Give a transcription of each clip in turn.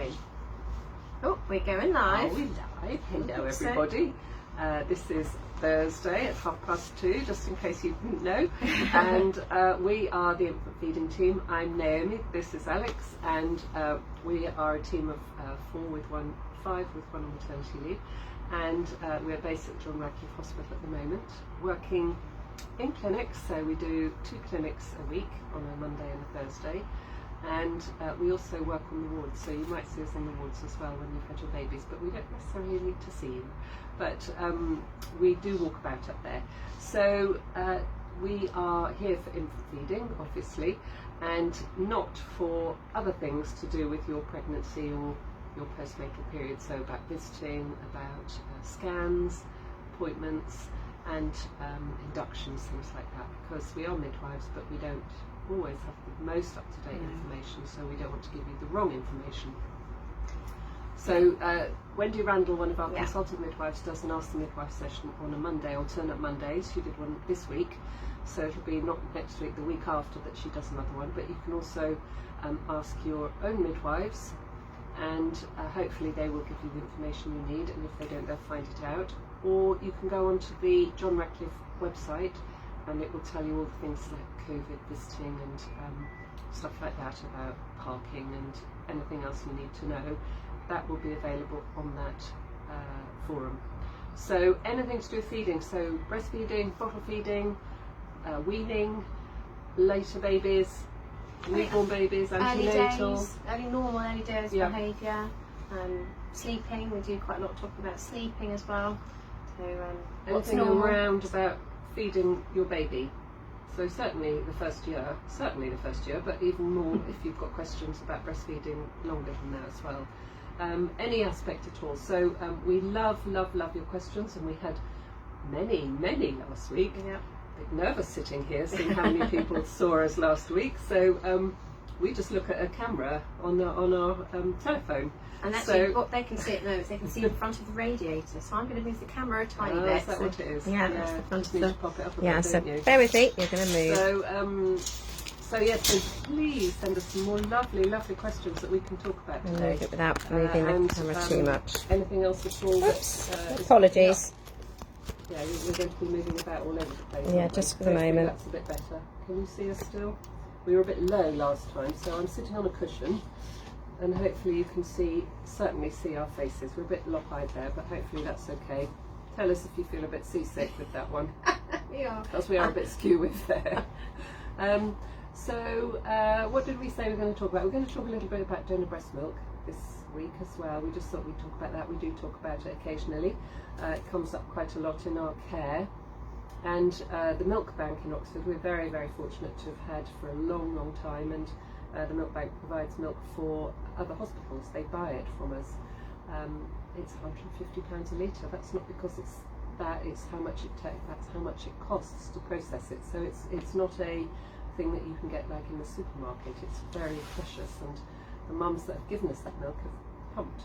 again. Oh, we're going live. Are we live? Hello everybody. This is Thursday at 2:30, just in case you didn't know. And we are the infant feeding team. I'm Naomi, this is Alex, and we are a team of 5 with one on maternity leave. And we're based at John Radcliffe Hospital at the moment, working in clinics. So we do 2 clinics a week on a Monday and a Thursday. And we also work on the wards, so you might see us on the wards as well when you've had your babies, but we don't necessarily need to see you. But we do walk about up there. So we are here for infant feeding, obviously, and not for other things to do with your pregnancy or your postnatal period. So about visiting, about scans, appointments, and inductions, things like that, because we are midwives, but we don't always have the most up-to-date information, so we don't want to give you the wrong information. So Wendy Randall, one of our consultant midwives, does an Ask the Midwife session on a Monday, alternate Mondays. She did one this week, so it'll be not next week, the week after that she does another one. But you can also ask your own midwives, and hopefully they will give you the information you need, and if they don't, they'll find it out. Or you can go onto the John Radcliffe website, and it will tell you all the things like COVID visiting and stuff like that, about parking and anything else you need to know. That will be available on that forum. So anything to do with feeding, so breastfeeding, bottle feeding, weaning, later babies, newborn babies, antenatal, early days behaviour, sleeping. We do quite a lot of talking about sleeping as well. So anything around about feeding your baby. So certainly the first year, but even more if you've got questions about breastfeeding longer than that as well. Any aspect at all. So we love your questions, and we had many last week. Yeah. A bit nervous sitting here, seeing how many people saw us last week. So we just look at a camera on our telephone. And actually, what they can see at the moment is they can see the front of the radiator. So I'm going to move the camera a tiny bit. Is that what it is? Yeah, that's the front of the... pop it up a bit, so don't you? bear with me, you're going to move. So yes, so please send us some more lovely questions that we can talk about today. Move it without moving the camera too much. Anything else at all? Oops, apologies. Yeah, we're going to be moving about all over the place. Yeah, just for the moment. That's a bit better. Can you see us still? We were a bit low last time, so I'm sitting on a cushion, and hopefully you can certainly see our faces. We're a bit lop-eyed there, but hopefully that's okay. Tell us if you feel a bit seasick with that one. Yeah. Because we are a bit skew with there. So what did we say we're going to talk about? We're going to talk a little bit about donor breast milk this week as well. We just thought we'd talk about that. We do talk about it occasionally. It comes up quite a lot in our care. And the milk bank in Oxford, we're very fortunate to have had for a long time, and the milk bank provides milk for other hospitals. They buy it from us. It's £150 a litre. That's not because it's that, it's how much that's how much it costs to process it. So it's not a thing that you can get like in the supermarket. It's very precious, and the mums that have given us that milk have pumped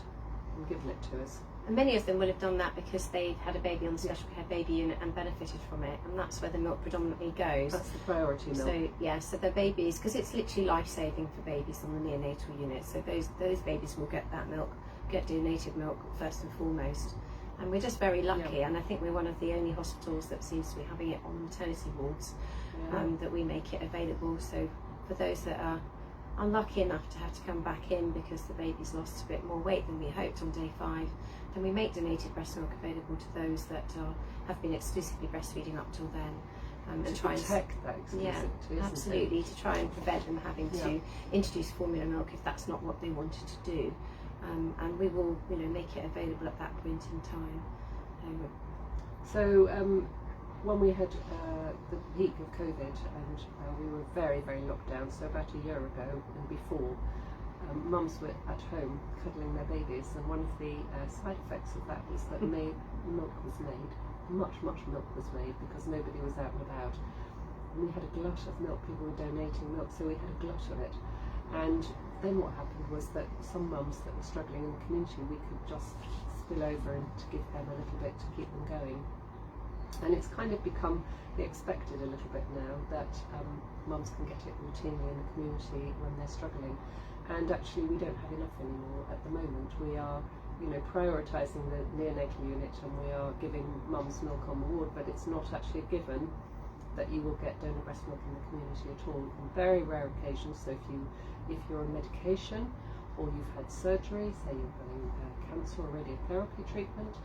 and given it to us. And many of them will have done that because they've had a baby on the special care baby unit and benefited from it, and that's where the milk predominantly goes. That's the priority milk. So yeah, so the babies, because it's literally life-saving for babies on the neonatal unit, so those babies will get that milk, get donated milk first and foremost. And we're just very lucky, and I think we're one of the only hospitals that seems to be having it on maternity wards, that we make it available. So for those that are unlucky enough to have to come back in because the baby's lost a bit more weight than we hoped on day 5, then we make donated breast milk available to those that have been exclusively breastfeeding up till then. And try and protect that exclusivity, absolutely, to try and prevent them having to introduce formula milk if that's not what they wanted to do. And we will, make it available at that point in time. So when we had the peak of COVID, and we were very locked down, so about a year ago and before, mums were at home cuddling their babies, and one of the side effects of that was that milk was made. Much milk was made because nobody was out and about. And we had a glut of milk. People were donating milk, so we had a glut of it. And then what happened was that some mums that were struggling in the community, we could just spill over and to give them a little bit to keep them going. And it's kind of become the expected a little bit now that mums can get it routinely in the community when they're struggling. and actually we don't have enough anymore at the moment. We are, prioritising the neonatal unit, and we are giving mums milk on the ward, but it's not actually a given that you will get donor breast milk in the community at all. On very rare occasions, so if you're on medication or you've had surgery, say you're having cancer or radiotherapy treatment,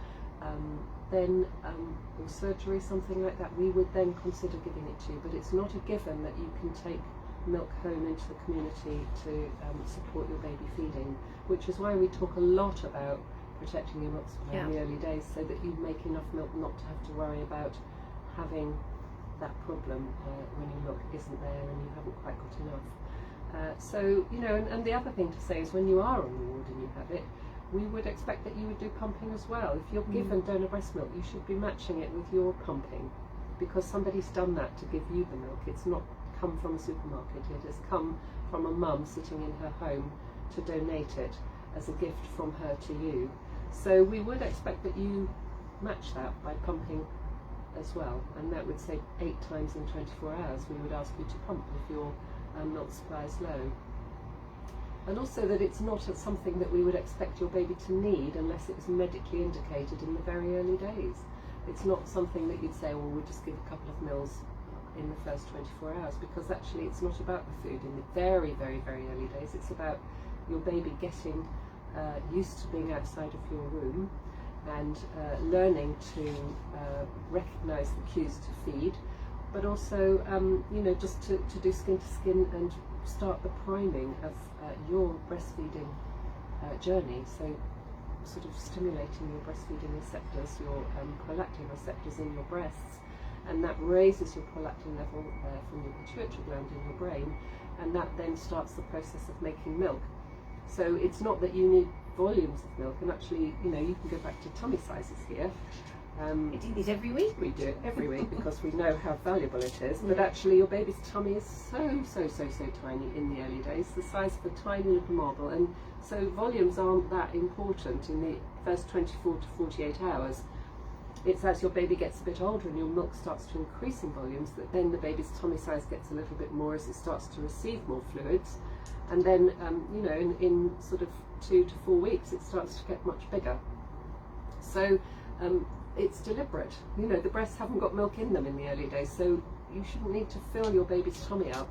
or surgery, something like that, we would then consider giving it to you. But it's not a given that you can take milk home into the community to support your baby feeding, which is why we talk a lot about protecting your milk supply in the early days, so that you make enough milk not to have to worry about having that problem when your milk isn't there and you haven't quite got enough. And the other thing to say is, when you are on the ward and you have it, we would expect that you would do pumping as well. If you're given donor breast milk, you should be matching it with your pumping, because somebody's done that to give you the milk. It's not come from a supermarket, it has come from a mum sitting in her home to donate it as a gift from her to you. So we would expect that you match that by pumping as well, and that would say 8 times in 24 hours we would ask you to pump if your milk supply is low. And also that it's not something that we would expect your baby to need unless it was medically indicated in the very early days. It's not something that you'd say, well, we'll just give a couple of mils in the first 24 hours, because actually it's not about the food in the very, very, very early days. It's about your baby getting used to being outside of your room and learning to recognise the cues to feed, but also just to do skin to skin and start the priming of your breastfeeding journey. So sort of stimulating your breastfeeding receptors, your prolactin receptors in your breasts, and that raises your prolactin level from your pituitary gland in your brain, and that then starts the process of making milk. So it's not that you need volumes of milk, and actually, you can go back to tummy sizes here. We do these every week. We do it every week because we know how valuable it is. But actually, your baby's tummy is so tiny in the early days, the size of a tiny little marble, and so volumes aren't that important in the first 24 to 48 hours. It's as your baby gets a bit older and your milk starts to increase in volumes that then the baby's tummy size gets a little bit more as it starts to receive more fluids, and then in sort of 2 to 4 weeks it starts to get much bigger. So it's deliberate. The breasts haven't got milk in them in the early days, so you shouldn't need to fill your baby's tummy up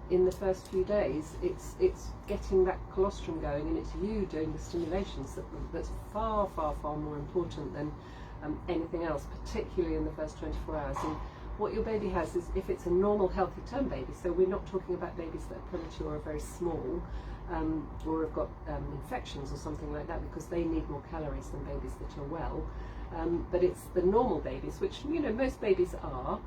in the first few days. It's getting that colostrum going, and it's you doing the stimulations that's far more important than anything else, particularly in the first 24 hours. And what your baby has is, if it's a normal healthy term baby, so we're not talking about babies that are premature or very small, or have got infections or something like that, because they need more calories than babies that are well, but it's the normal babies, which most babies are,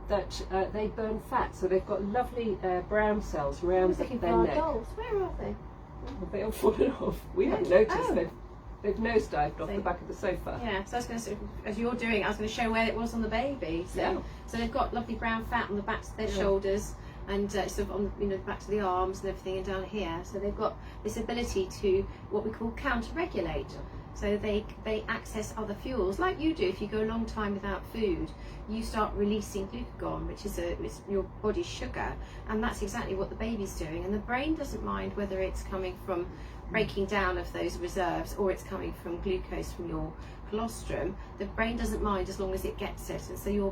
that they burn fat, so they've got lovely brown cells around their neck. Dolls. Where are they? Have they all fallen off? We haven't noticed. They've nosedived off the back of the sofa. Yeah, so I was going to, as you're doing, I was going to show where it was on the baby. So they've got lovely brown fat on the backs of their shoulders, and sort of on the back of the arms and everything, and down here. So they've got this ability to what we call counter-regulate. So they access other fuels, like you do. If you go a long time without food, you start releasing glucagon, which is it's your body's sugar, and that's exactly what the baby's doing. And the brain doesn't mind whether it's coming from breaking down of those reserves or it's coming from glucose from your colostrum. The brain doesn't mind as long as it gets it, and so your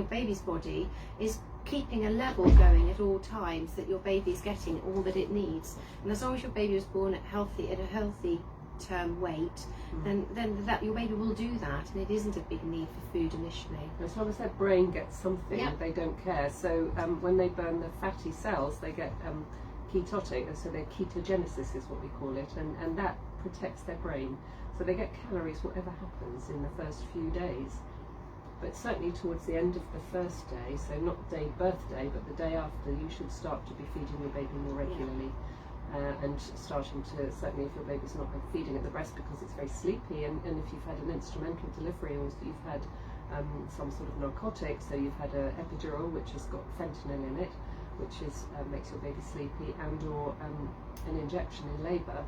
baby's body is keeping a level going at all times, that your baby is getting all that it needs. And as long as your baby was born at a healthy term weight, then that your baby will do that, and it isn't a big need for food initially. As long as their brain gets something, they don't care. So when they burn the fatty cells, they get ketotic, so their ketogenesis is what we call it, and that protects their brain. So they get calories whatever happens in the first few days. But certainly towards the end of the first day, so not birthday, but the day after, you should start to be feeding your baby more regularly. And starting to, certainly if your baby's not been feeding at the breast because it's very sleepy, and if you've had an instrumental delivery, or you've had some sort of narcotic, so you've had an epidural which has got fentanyl in it, which makes your baby sleepy, and or an injection in labour,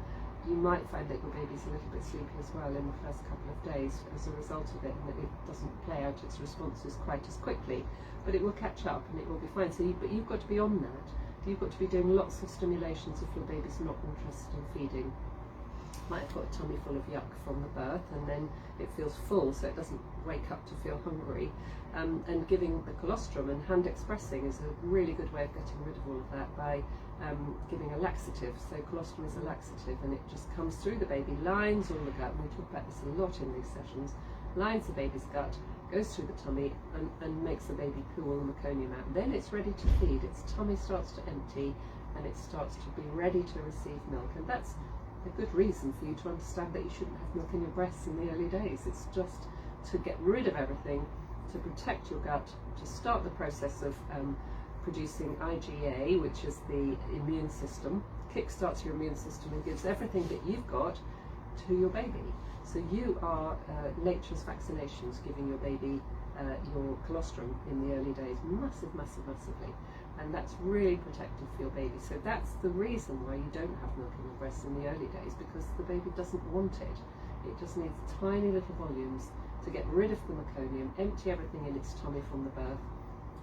you might find that your baby's a little bit sleepy as well in the first couple of days as a result of it, and that it doesn't play out its responses quite as quickly, but it will catch up and it will be fine. But you've got to be on that. you've got to be doing lots of stimulations if your baby's not interested in feeding. Might have got a tummy full of yuck from the birth, and then it feels full, so it doesn't wake up to feel hungry. And giving the colostrum and hand expressing is a really good way of getting rid of all of that by giving a laxative. So colostrum is a laxative, and it just comes through the baby, lines all the gut, and we talk about this a lot in these sessions, lines the baby's gut, goes through the tummy and makes the baby poo all the meconium out. Then it's ready to feed, its tummy starts to empty and it starts to be ready to receive milk. And that's a good reason for you to understand that you shouldn't have milk in your breasts in the early days. It's just to get rid of everything, to protect your gut, to start the process of producing IgA, which is the immune system, kickstarts your immune system and gives everything that you've got to your baby. So you are nature's vaccinations, giving your baby your colostrum in the early days, massively. And that's really protective for your baby. So that's the reason why you don't have milk in your breast in the early days, because the baby doesn't want it. It just needs tiny little volumes to get rid of the meconium, empty everything in its tummy from the birth,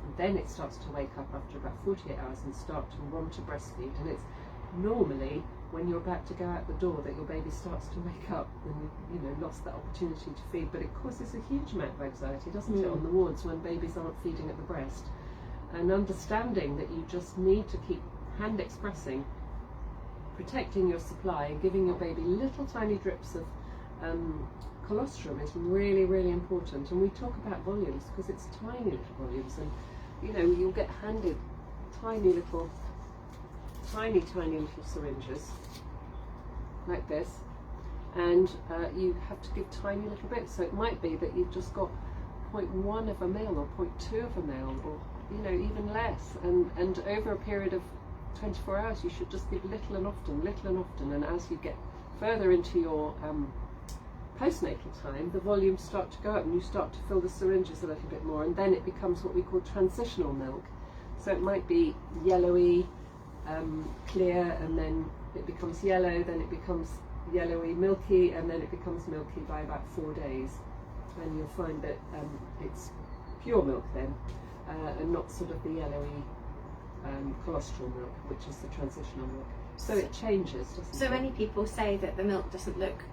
and then it starts to wake up after about 48 hours and start to want to breastfeed. And it's normally when you're about to go out the door that your baby starts to wake up and you've lost that opportunity to feed. But it causes a huge amount of anxiety, doesn't it, on the wards when babies aren't feeding at the breast. And understanding that you just need to keep hand expressing, protecting your supply and giving your baby little tiny drips of colostrum is really important. And we talk about volumes because it's tiny little volumes, and you'll get handed tiny little syringes like this, and you have to give tiny little bits. So it might be that you've just got 0.1 of a ml or 0.2 of a ml, or even less, and over a period of 24 hours you should just give little and often, and as you get further into your postnatal time, the volumes start to go up and you start to fill the syringes a little bit more, and then it becomes what we call transitional milk. So it might be yellowy, clear, and then it becomes yellow, then it becomes yellowy, milky, and then it becomes milky by about 4 days. And you'll find that it's pure milk then, and not sort of the yellowy colostrum milk, which is the transitional milk. So it changes, doesn't it? So many people say that the milk doesn't look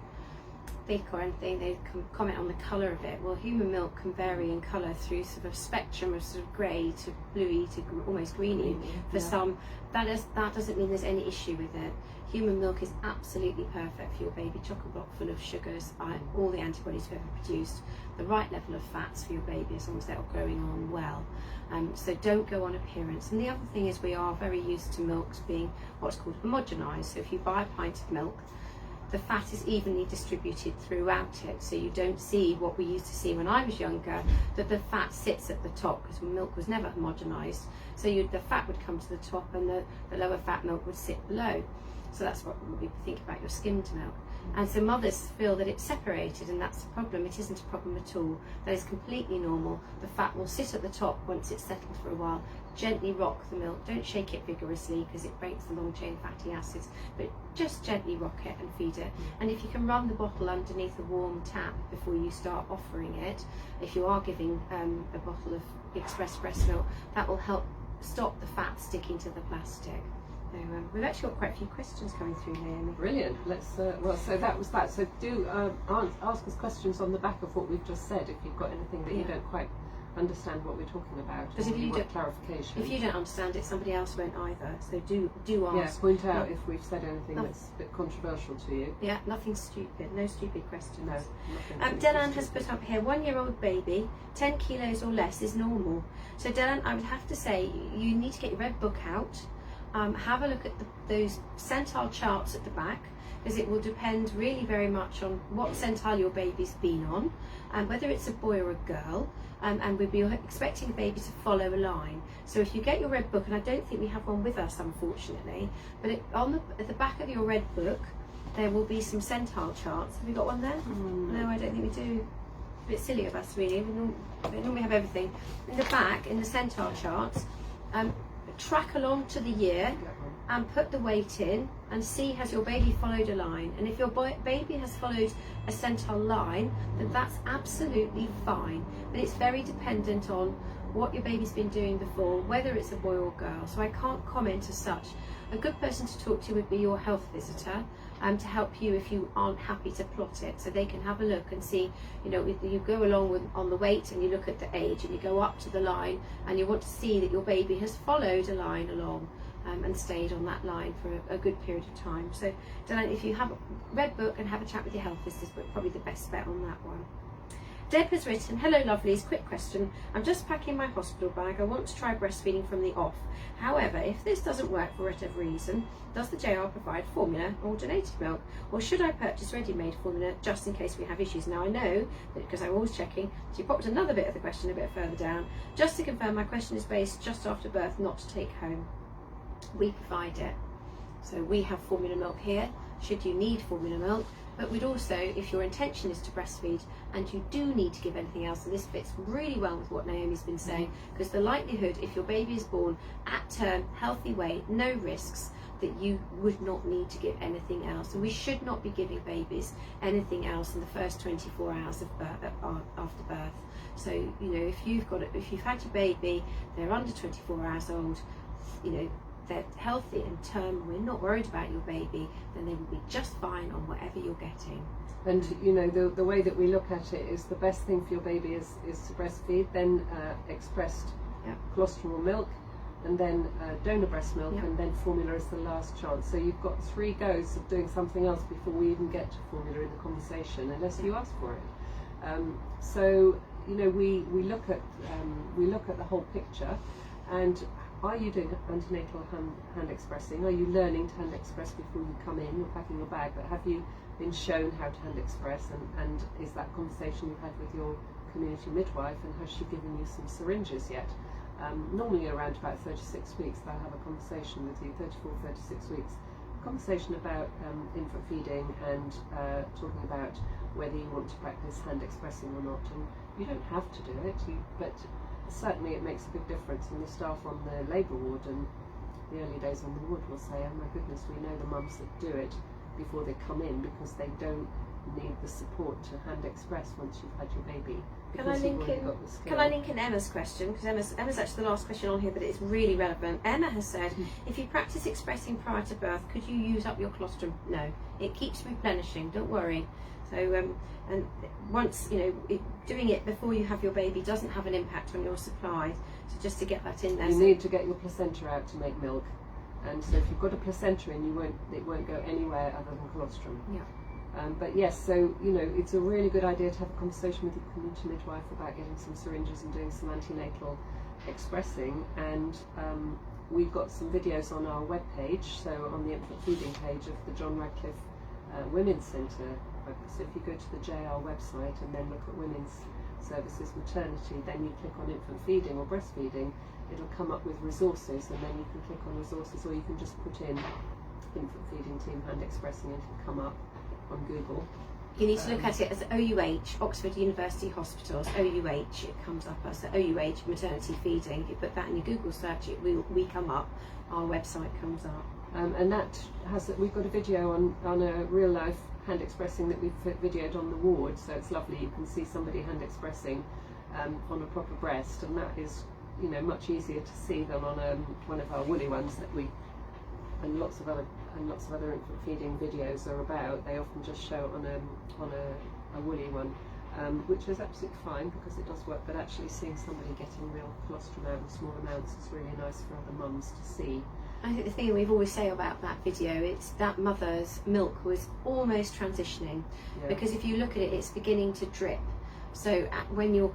thick or anything, they can comment on the colour of it. Well, human milk can vary in colour through sort of spectrum of sort of grey to bluey to almost greeny for some. That doesn't mean there's any issue with it. Human milk is absolutely perfect for your baby, chock-a-block full of sugars, all the antibodies we've ever produced, the right level of fats for your baby as long as they're growing on well. So don't go on appearance. And the other thing is we are very used to milks being what's called homogenised. So if you buy a pint of milk, the fat is evenly distributed throughout it, so you don't see what we used to see when I was younger, that the fat sits at the top, because milk was never homogenised. So the fat would come to the top and the lower fat milk would sit below. So that's what we think about your skimmed milk. And so mothers feel that it's separated, and that's the problem. It isn't a problem at all. That is completely normal. The fat will sit at the top once it's settled for a while. Gently rock the milk. Don't shake it vigorously because it breaks the long chain fatty acids, but just gently rock it and feed it. And if you can run the bottle underneath a warm tap before you start offering it, if you are giving a bottle of express breast milk, that will help stop the fat sticking to the plastic. So we've actually got quite a few questions coming through, Naomi. Brilliant. Let's so that was that. So do ask us questions on the back of what we've just said if you've got anything that you don't quite understand what we're talking about, because if you want clarification. If you don't understand it, somebody else won't either. So do ask. Yeah, point out if we've said anything that's a bit controversial to you. Yeah, nothing stupid. No stupid questions. No. Dylan has put up here, 1-year-old baby, 10 kilos or less is normal. So Dylan, I would have to say you need to get your red book out. Have a look at those centile charts at the back, because it will depend really very much on what centile your baby's been on, and whether it's a boy or a girl, and we'd be expecting a baby to follow a line. So if you get your red book, and I don't think we have one with us unfortunately, but at the back of your red book there will be some centile charts. Have you got one there? No, I don't think we do. A bit silly of us really. We normally have everything. In the back, in the centile charts, track along to the year and put the weight in and see has your baby followed a line. And if your baby has followed a centile line, then that's absolutely fine. But it's very dependent on what your baby's been doing before, whether it's a boy or girl. So I can't comment as such. A good person to talk to would be your health visitor, to help you if you aren't happy to plot it, so they can have a look and see, you know, you go along on the weight and you look at the age and you go up to the line and you want to see that your baby has followed a line along and stayed on that line for a good period of time. So if you have a read book and have a chat with your health visitor, but probably the best bet on that one. Deb has written, hello lovelies, quick question. I'm just packing my hospital bag. I want to try breastfeeding from the off. However, if this doesn't work for whatever reason, does the JR provide formula or donated milk? Or should I purchase ready-made formula just in case we have issues? Now I know, that because I'm always checking, she popped another bit of the question a bit further down. Just to confirm, my question is based just after birth, not to take home. We provide it. So we have formula milk here, should you need formula milk. But we'd also, if your intention is to breastfeed and you do need to give anything else, and this fits really well with what Naomi's been saying, because the likelihood, if your baby is born at term, healthy weight, no risks, that you would not need to give anything else. And we should not be giving babies anything else in the first 24 hours of birth, after birth. So, you know, if you've had your baby, they're under 24 hours old, you know, they're healthy and term, we're not worried about your baby, then they will be just fine on whatever you're getting. And you know, the way that we look at it is the best thing for your baby is to breastfeed, then expressed colostrum or milk, and then donor breast milk, and then formula is the last chance. So you've got 3 goes of doing something else before we even get to formula in the conversation, unless you ask for it. So you know, we look at the whole picture. And are you doing antenatal hand expressing? Are you learning to hand express before you come in? You're packing your bag, but have you been shown how to hand express? And is that conversation you've had with your community midwife? And has she given you some syringes yet? Normally around about 36 weeks, they'll have a conversation with you, 34, 36 weeks. A conversation about infant feeding and talking about whether you want to practice hand expressing or not. And you don't have to do it, but certainly it makes a big difference. And the staff on the labour ward and the early days on the ward will say, oh my goodness, we know the mums that do it before they come in because they don't need the support to hand express once you've had your baby. Can I link in Emma's question? Because Emma's actually the last question on here, but it's really relevant. Emma has said, if you practice expressing prior to birth, could you use up your colostrum? No, it keeps replenishing, don't worry. So and once, you know, doing it before you have your baby doesn't have an impact on your supply. So just to get that in there. You need to get your placenta out to make milk, and so if you've got a placenta in, it won't go anywhere other than colostrum. Yeah. But yes, so you know, it's a really good idea to have a conversation with your community midwife about getting some syringes and doing some antenatal expressing. And we've got some videos on our webpage, so on the infant feeding page of the John Radcliffe Women's Centre. So if you go to the JR website and then look at Women's Services Maternity, then you click on infant feeding or breastfeeding, it'll come up with resources, and then you can click on resources, or you can just put in infant feeding team hand expressing and it'll come up on Google. You need to look at it as OUH, Oxford University Hospitals, OUH, it comes up as OUH maternity feeding. If you put that in your Google search, we come up, our website comes up. And that we've got a video on a real life hand expressing that we've videoed on the ward, so it's lovely. You can see somebody hand expressing on a proper breast, and that is, you know, much easier to see than on one of our woolly ones that we, and lots of other infant feeding videos are about. They often just show on a woolly one, which is absolutely fine because it does work. But actually seeing somebody getting real colostrum out in small amounts is really nice for other mums to see. I think the thing we've always say about that video, it's that mother's milk was almost transitioning, because if you look at it, it's beginning to drip. So when you're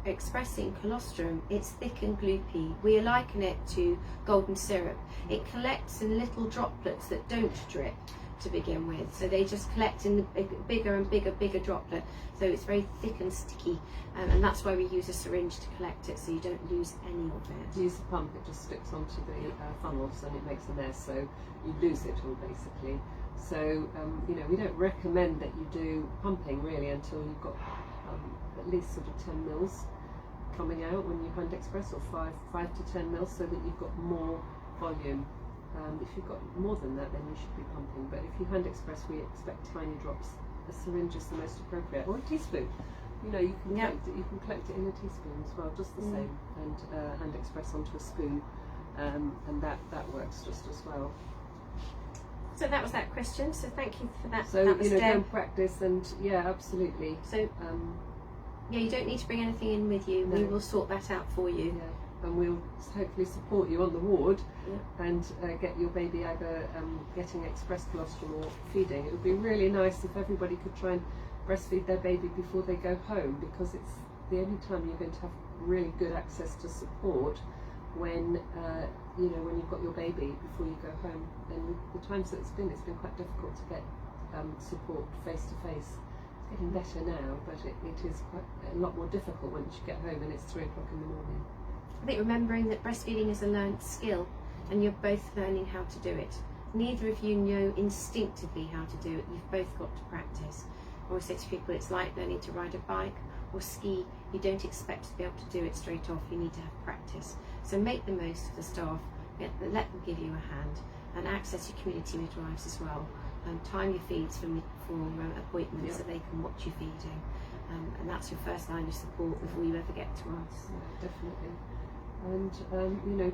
expressing colostrum, it's thick and gloopy. We liken it to golden syrup. It collects in little droplets that don't drip to begin with. So they just collect in the bigger and bigger droplet. So it's very thick and sticky. And that's why we use a syringe to collect it, so you don't lose any of it. To use a pump, it just sticks onto the funnels and it makes a mess, so you lose it all basically. So you know, we don't recommend that you do pumping really until you've got at least sort of 10 mils coming out when you hand express, or 5 to 10 mils, so that you've got more volume. If you've got more than that, then you should be pumping. But if you hand express, we expect tiny drops. A syringe is the most appropriate, or a teaspoon. You know, you can collect it in a teaspoon as well, just the same, and hand express onto a spoon, and that works just as well. So that was that question. So thank you for that. So that was go and practice, and absolutely. So you don't need to bring anything in with you. No. We will sort that out for you. Yeah. And we'll hopefully support you on the ward, and get your baby either getting express colostrum or feeding. It would be really nice if everybody could try and breastfeed their baby before they go home, because it's the only time you're going to have really good access to support when when you've got your baby before you go home. And the times that it's been quite difficult to get support face to face. It's getting better now, but it is quite a lot more difficult once you get home and it's 3 o'clock in the morning. I think remembering that breastfeeding is a learned skill, and you're both learning how to do it. Neither of you know instinctively how to do it. You've both got to practice. I always say to people, it's like learning to ride a bike or ski. You don't expect to be able to do it straight off. You need to have practice. So make the most of the staff. Let them give you a hand, and access your community midwives as well. And time your feeds for appointments so they can watch you feeding. And that's your first line of support before you ever get to us. Yeah, definitely. And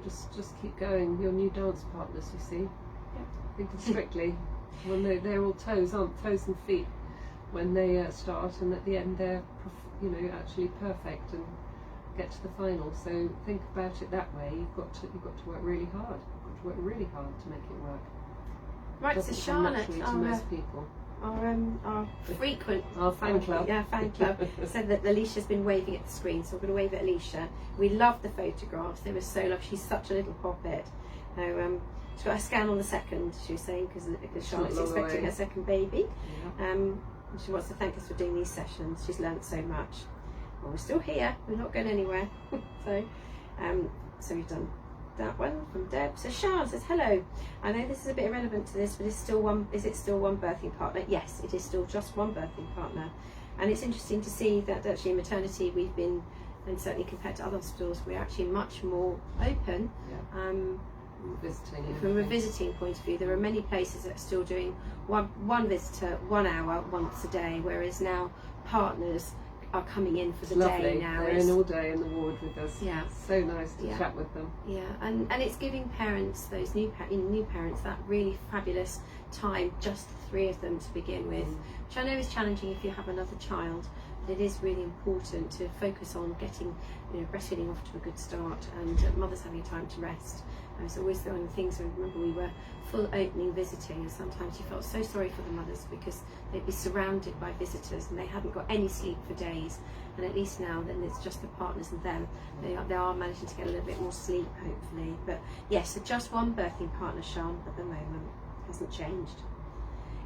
just keep going. Your new dance partners, you see. Think of Strictly. When they're all toes and feet when they start, and at the end they're actually perfect and get to the final. So think about it that way. You've got to work really hard. You've got to work really hard to make it work. Right, so Charlotte, to most people. Our frequent fan club. Fan club said that Alicia's been waving at the screen, so we're going to wave at Alicia. We love the photographs. They were so lovely. She's such a little poppet. She's got a scan on the 2nd, she was saying, because Charlotte's expecting her second baby. Yeah. She wants to thank us for doing these sessions. She's learnt so much. Well, we're still here. We're not going anywhere. So we've done that one from Deb. So Sean says, hello. I know this is a bit irrelevant to this, but is it still one birthing partner? Yes, it is still just one birthing partner. And it's interesting to see that actually in maternity we've been, and certainly compared to other hospitals, we're actually much more open. From a visiting point of view, there are many places that are still doing one visitor 1 hour once a day, whereas now partners are coming in for the day now. They're in all day in the ward with us. Yeah, so nice to chat with them. Yeah, and it's giving parents, those new parents, that really fabulous time, just the 3 of them to begin with, which I know is challenging if you have another child. But it is really important to focus on getting breastfeeding off to a good start, and mothers having time to rest. It's always one of the things. I remember we were full opening visiting, and sometimes you felt so sorry for the mothers because they'd be surrounded by visitors and they hadn't got any sleep for days. And at least now, then it's just the partners and them. They are managing to get a little bit more sleep, hopefully. But yes, so just one birthing partner, Sean, at the moment. Hasn't changed.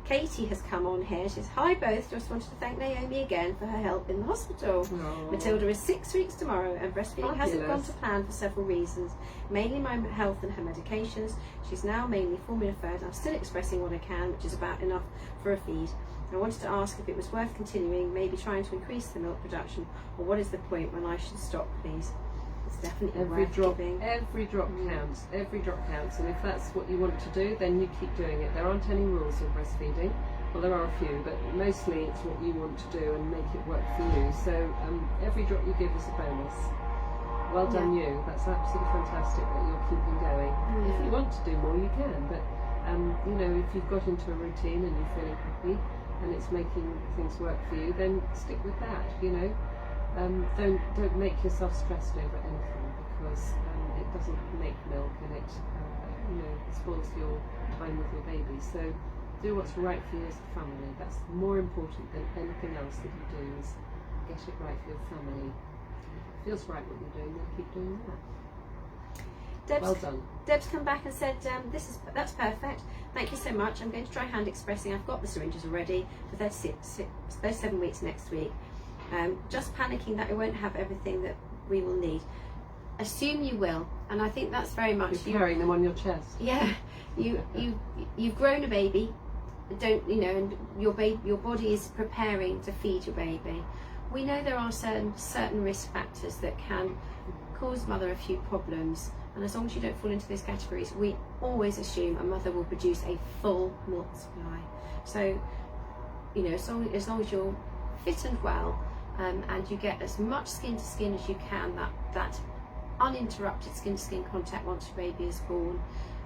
Katie has come on here. She says, hi both, just wanted to thank Naomi again for her help in the hospital. Aww. Matilda is 6 weeks tomorrow, and breastfeeding hasn't gone to plan for several reasons, mainly my health and her medications. She's now mainly formula fed. I'm still expressing what I can, which is about enough for a feed. I wanted to ask if it was worth continuing, maybe trying to increase the milk production, or what is the point when I should stop, please? It's definitely worth giving. Every drop counts. Every drop counts. And if that's what you want to do, then you keep doing it. There aren't any rules in breastfeeding. Well, there are a few, but mostly it's what you want to do and make it work for you. So every drop you give is a bonus. Well done, you. That's absolutely fantastic that you're keeping going. If you want to do more, you can. But if you've got into a routine and you're feeling happy and it's making things work for you, then stick with that. Don't make yourself stressed over anything, because it doesn't make milk, and it spoils your time with your baby. So do what's right for you as a family. That's more important than anything else that you do, is get it right for your family. If it feels right what you're doing, then keep doing that. Well done. Deb's come back and said, that's perfect. Thank you so much. I'm going to try hand expressing. I've got the syringes already for those 7 weeks next week. Just panicking that I won't have everything that we will need. Assume you will, and I think that's very much you're carrying them on your chest. Yeah, you've grown a baby, and your body is preparing to feed your baby. We know there are certain risk factors that can cause mother a few problems, and as long as you don't fall into those categories, we always assume a mother will produce a full milk supply. So as long as you're fit and well, and you get as much skin to skin as you can, that uninterrupted skin to skin contact once your baby is born,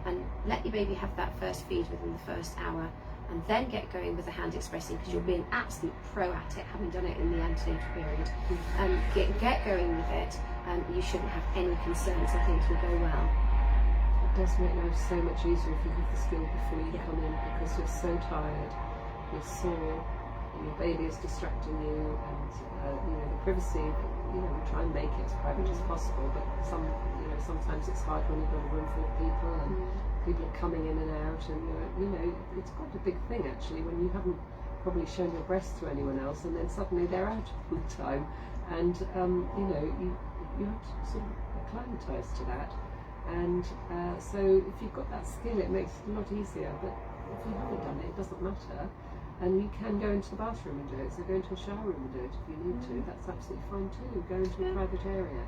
and let your baby have that first feed within the first hour, and then get going with the hand expressing, because you'll be an absolute pro at it, having done it in the antenatal period. Get going with it, and you shouldn't have any concerns, and things will go well. It does make life so much easier if you have the skill before you come in, because you're so tired, you're sore, and your baby is distracting you, and the privacy, we try and make it as private as possible, but sometimes it's hard when you've got a room full of people and people are coming in and out, and it's quite a big thing actually when you haven't probably shown your breast to anyone else, and then suddenly they're out all the time, and you have to sort of acclimatise to that, and so if you've got that skill, it makes it a lot easier. But if you haven't done it, it doesn't matter, and you can go into the bathroom and do it. So go into a shower room and do it if you need to. That's absolutely fine too. Go into a private area.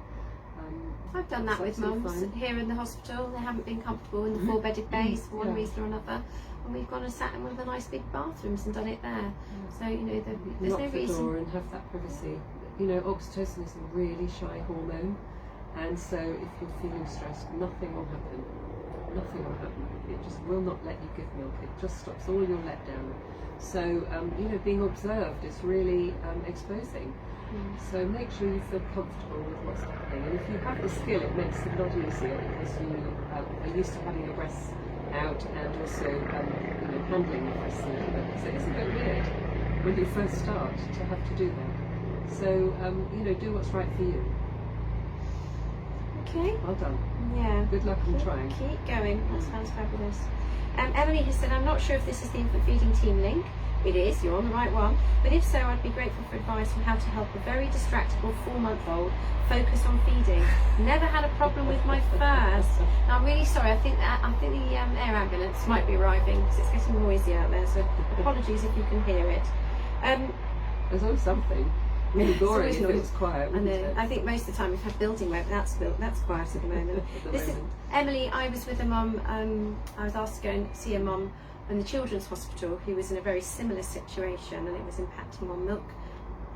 I've done that with mums here in the hospital. They haven't been comfortable in the four-bedded bays for one reason or another, and we've gone and sat in one of the nice big bathrooms and done it there. So there's Lock no the reason. door and have that privacy. Oxytocin is a really shy hormone, and so if you're feeling stressed, nothing will happen. Nothing will happen. It just will not let you give milk. It just stops all your letdown. So being observed is really exposing. So make sure you feel comfortable with what's happening, and if you have the skill, it makes it a lot easier, because you are used to having your breasts out and also handling your breasts a little bit. So it's a bit weird when you first start to have to do that. So do what's right for you. Okay. Well done. Yeah. Good luck in trying. Keep going. That sounds fabulous. Emily has said, I'm not sure if this is the infant feeding team link. It is, you're on the right one. But if so, I'd be grateful for advice on how to help a very distractible 4-month-old focus on feeding. Never had a problem with my first. Now, I'm really sorry. I think the air ambulance might be arriving because it's getting noisy out there. So apologies if you can hear it. There's always something. Really boring if it's quiet. I think most of the time we've had building work. That's quiet at the moment. Emily. I was with a mum. I was asked to go and see a mum in the children's hospital who was in a very similar situation, and it was impacting on milk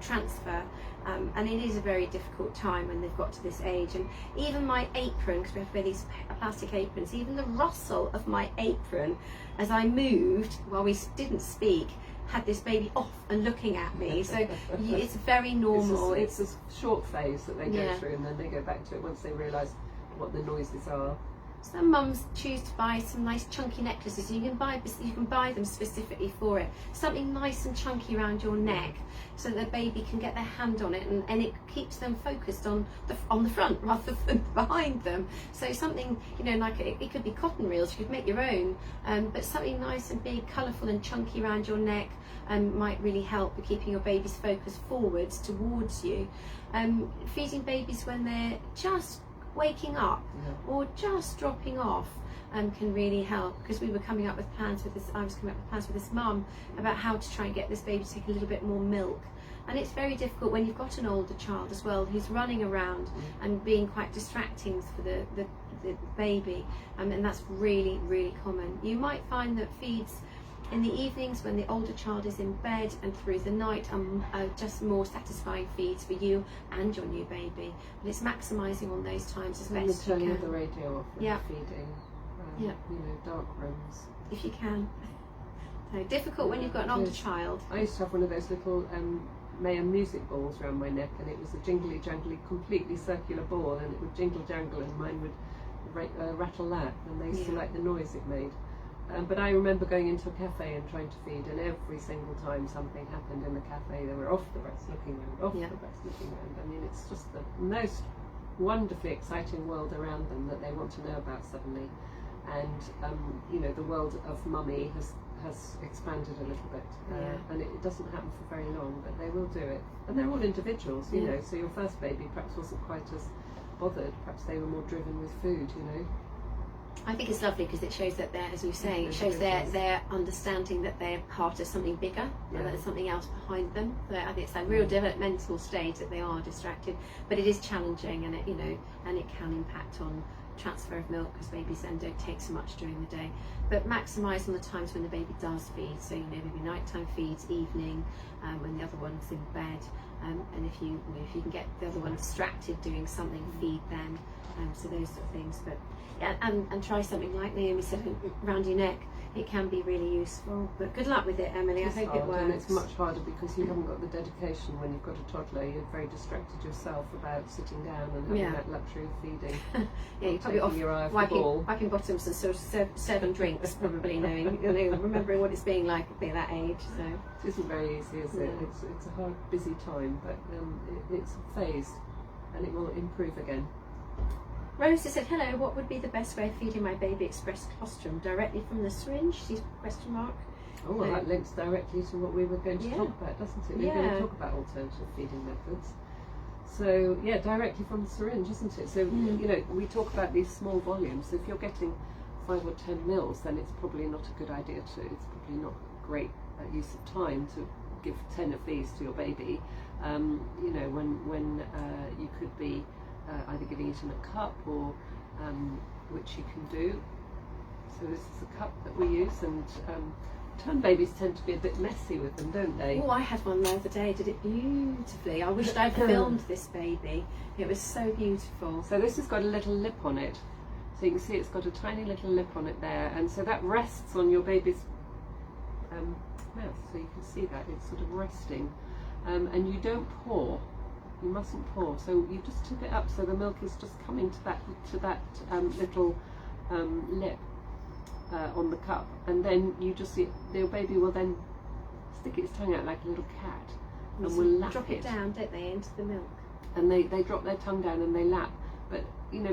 transfer, and it is a very difficult time when they've got to this age. And even my apron, because we have to wear these plastic aprons, even the rustle of my apron as I moved while we didn't speak had this baby off and looking at me. So it's very normal. It's a short phase that they go through, and then they go back to it once they realise what the noises are. Some mums choose to buy some nice chunky necklaces. You can buy them specifically for it. Something nice and chunky around your neck, so that the baby can get their hand on it, and it keeps them focused on the front rather than behind them. So something, like it could be cotton reels. You could make your own, but something nice and big, colourful and chunky around your neck might really help with keeping your baby's focus forwards towards you. Feeding babies when they're just waking up or just dropping off can really help, because we were coming up with plans with this. I was coming up with plans with this mum about how to try and get this baby to take a little bit more milk, and it's very difficult when you've got an older child as well who's running around and being quite distracting for the baby, and that's really, really common. You might find that feeds in the evenings when the older child is in bed and through the night are just more satisfying feeds for you and your new baby. But it's maximising on those times as best you can. Turning the radio off when feeding. Dark rooms. If you can. So difficult when you've got an older child. I used to have one of those little Mayhem music balls around my neck, and it was a jingly jangly, completely circular ball, and it would jingle jangle, and mine would rattle that, and they used to like the noise it made. But I remember going into a cafe and trying to feed, and every single time something happened in the cafe, they were off the breast looking around, the breast looking around. I mean, it's just the most wonderfully exciting world around them that they want to know about suddenly. And the world of mummy has expanded a little bit, and it doesn't happen for very long, but they will do it. And they're all individuals, so your first baby perhaps wasn't quite as bothered, perhaps they were more driven with food, I think it's lovely because it shows that they're, as you say, it shows their understanding that they're part of something bigger, and that there's something else behind them. So I think it's a real developmental stage that they are distracted, but it is challenging, and it can impact on transfer of milk, because babies then don't take so much during the day. But maximise on the times when the baby does feed. So maybe nighttime feeds, evening, when the other one's in bed. And if you can get the other one distracted doing something, feed them. So those sort of things. But yeah, and try something like Naomi said, around your neck. It can be really useful. But good luck with it, Emily. I hope it works. And it's much harder because you haven't got the dedication when you've got a toddler. You're very distracted yourself about sitting down and having that luxury of feeding. Yeah, you're probably off your eye off wiping bottoms and sort of serving drinks, probably knowing, remembering what it's being like at that age. So it isn't very easy, is it? It's a hard, busy time, but it's a phase, and it will improve again. Rose has said, hello, what would be the best way of feeding my baby express colostrum? Directly from the syringe? Question mark. Oh, well, that links directly to what we were going to talk about, doesn't it? We're going to talk about alternative feeding methods. So, yeah, directly from the syringe, isn't it? So, we talk about these small volumes. So if you're getting 5 or 10 mils, then it's probably not a good idea to, it's probably not great use of time to give 10 of these to your baby. When you could be either giving it in a cup or which you can do. So this is a cup that we use, and turn babies tend to be a bit messy with them, don't they? Oh, I had one the other day, did it beautifully. I wished I'd filmed this baby. It was so beautiful. So this has got a little lip on it. So you can see it's got a tiny little lip on it there, and so that rests on your baby's mouth. So you can see that it's sort of resting, and you don't pour. You mustn't pour, so you just tip it up so the milk is just coming to that little lip on the cup, and then you just see your baby will then stick its tongue out like a little cat and will lap drop it down, don't they, into the milk? And they drop their tongue down and they lap. But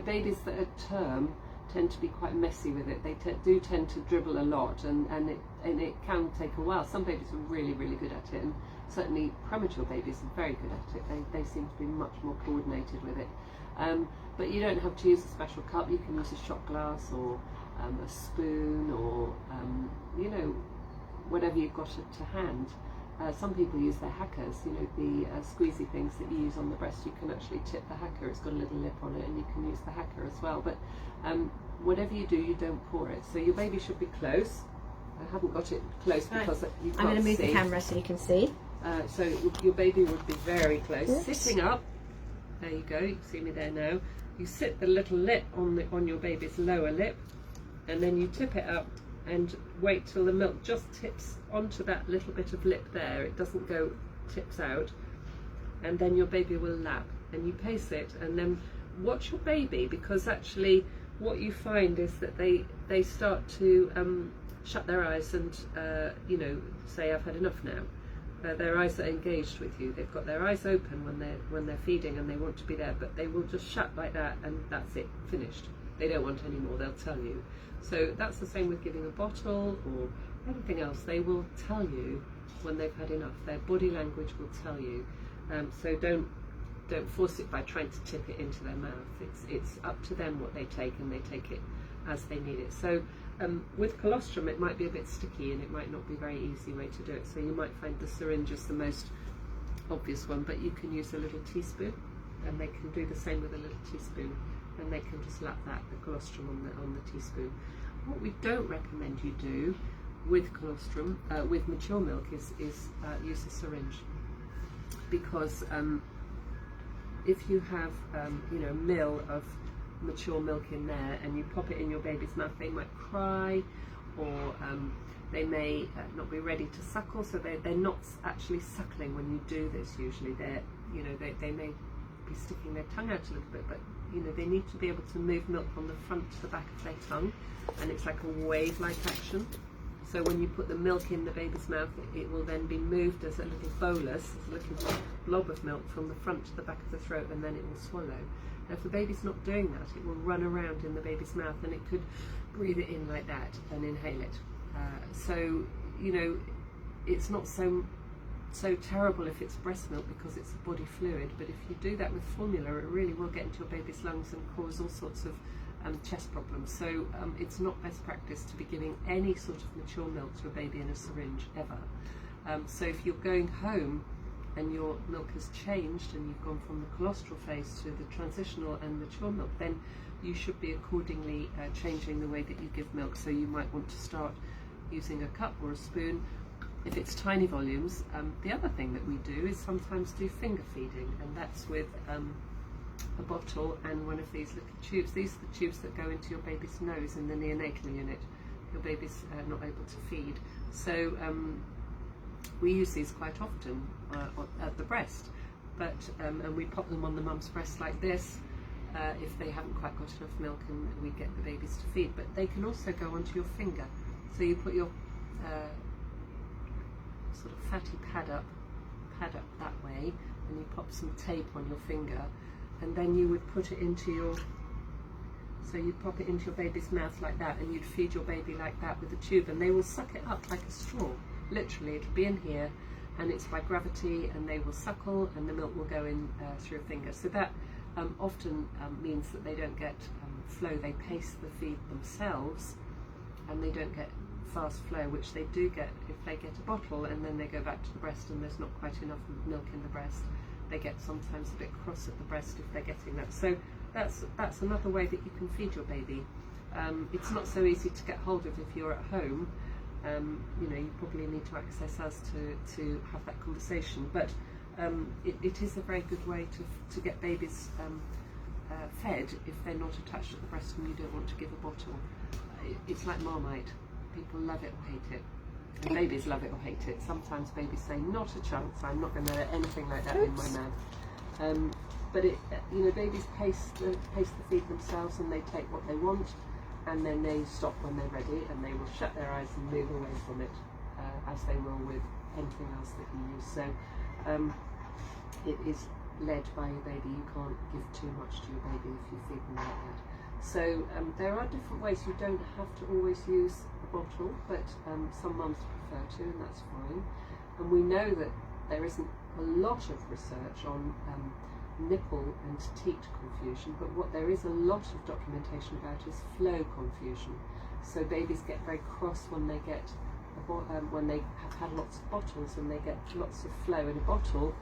babies that are term tend to be quite messy with it. They do tend to dribble a lot, and it can take a while. Some babies are really, really good at it, and certainly premature babies are very good at it. They seem to be much more coordinated with it. But you don't have to use a special cup. You can use a shot glass or a spoon or whatever you've got to hand. Some people use their hackers, the squeezy things that you use on the breast. You can actually tip the hacker. It's got a little lip on it, and you can use the hacker as well. But whatever you do, you don't pour it. So your baby should be close. I haven't got it close because you can't see. I'm going to move the camera so you can see. So your baby would be very close. Oops. Sitting up, there you go, you can see me there now. You sit the little lip on your baby's lower lip, and then you tip it up and wait till the milk just tips onto that little bit of lip there. It doesn't go tips out, and then your baby will lap, and you pace it, and then watch your baby, because actually what you find is that they start to shut their eyes and say, I've had enough now. Their eyes are engaged with you. They've got their eyes open when they're feeding and they want to be there, but they will just shut like that, and that's it, finished. They don't want any more, they'll tell you. So that's the same with giving a bottle or anything else. They will tell you when they've had enough. Their body language will tell you. So don't force it by trying to tip it into their mouth. It's up to them what they take, and they take it as they need it. So with colostrum, it might be a bit sticky and it might not be a very easy way to do it. So you might find the syringe is the most obvious one, but you can use a little teaspoon, and they can do the same with a little teaspoon, and they can just lap the colostrum on the teaspoon. What we don't recommend you do with colostrum, with mature milk, is use a syringe, because if you have a mil of mature milk in there and you pop it in your baby's mouth, they might cry, or they may not be ready to suckle, so they're not actually suckling when you do this. Usually they may be sticking their tongue out a little bit, but they need to be able to move milk from the front to the back of their tongue, and it's like a wave-like action. So when you put the milk in the baby's mouth, it will then be moved as a little bolus, as a little blob of milk from the front to the back of the throat, and then it will swallow. Now, if the baby's not doing that, it will run around in the baby's mouth, and it could breathe it in like that and inhale it. So it's not so terrible if it's breast milk, because it's a body fluid, but if you do that with formula, it really will get into your baby's lungs and cause all sorts of chest problems. So it's not best practice to be giving any sort of mature milk to a baby in a syringe ever. So if you're going home and your milk has changed and you've gone from the colostral phase to the transitional and mature milk, then you should be accordingly changing the way that you give milk. So you might want to start using a cup or a spoon if it's tiny volumes. The other thing that we do is sometimes do finger feeding, and that's with a bottle and one of these little tubes. These are the tubes that go into your baby's nose in the neonatal unit. Your baby's not able to feed. So we use these quite often at the breast, but and we pop them on the mum's breast like this if they haven't quite got enough milk, and we get the babies to feed. But they can also go onto your finger. So you put your sort of fatty pad up that way, and you pop some tape on your finger, and then you would put it into your, so you'd pop it into your baby's mouth like that, and you'd feed your baby like that with a tube, and they will suck it up like a straw. Literally, it'll be in here, and it's by gravity, and they will suckle, and the milk will go in through a finger. So that often means that they don't get flow. They pace the feed themselves, and they don't get fast flow, which they do get if they get a bottle and then they go back to the breast and there's not quite enough milk in the breast. They get sometimes a bit cross at the breast if they're getting that. So that's another way that you can feed your baby. It's not so easy to get hold of if you're at home. You know, you probably need to access us to have that conversation, but it is a very good way to get babies fed if they're not attached at the breast and you don't want to give a bottle. It's like Marmite. People love it or hate it, and babies love it or hate it. Sometimes babies say, not a chance, I'm not going to let anything like that in my mouth. But you know, babies pace the feed themselves, and they take what they want, and then they stop when they're ready, and they will shut their eyes and move away from it, as they will with anything else that you use. So it is led by your baby. You can't give too much to your baby if you feed them like that. So there are different ways. You don't have to always use a bottle, but some mums prefer to, and that's fine. And we know that there isn't a lot of research on nipple and teat confusion, but what there is a lot of documentation about is flow confusion. So babies get very cross when they get when they have had lots of bottles and they get lots of flow in a bottle,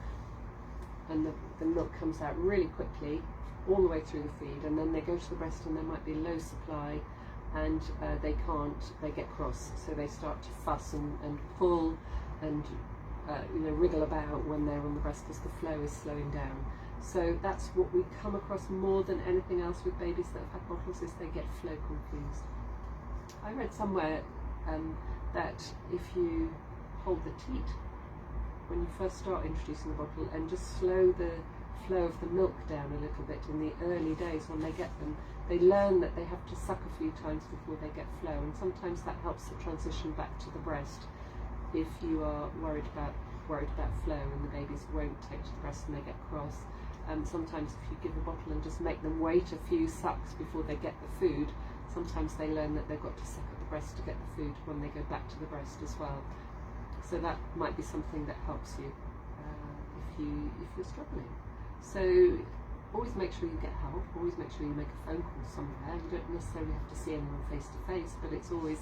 and the milk comes out really quickly all the way through the feed, and then they go to the breast and there might be low supply, and they get cross, so they start to fuss and pull and you know, wriggle about when they're on the breast because the flow is slowing down. So that's what we come across more than anything else with babies that have had bottles, is they get flow confused. I read somewhere that if you hold the teat when you first start introducing the bottle and just slow the flow of the milk down a little bit in the early days when they get them, they learn that they have to suck a few times before they get flow, and sometimes that helps the transition back to the breast if you are worried about flow and the babies won't take to the breast and they get cross. Sometimes if you give a bottle and just make them wait a few sucks before they get the food, sometimes they learn that they've got to suck at the breast to get the food when they go back to the breast as well. So that might be something that helps you if you're struggling. So always make sure you get help, always make sure you make a phone call somewhere. You don't necessarily have to see anyone face to face, but it's always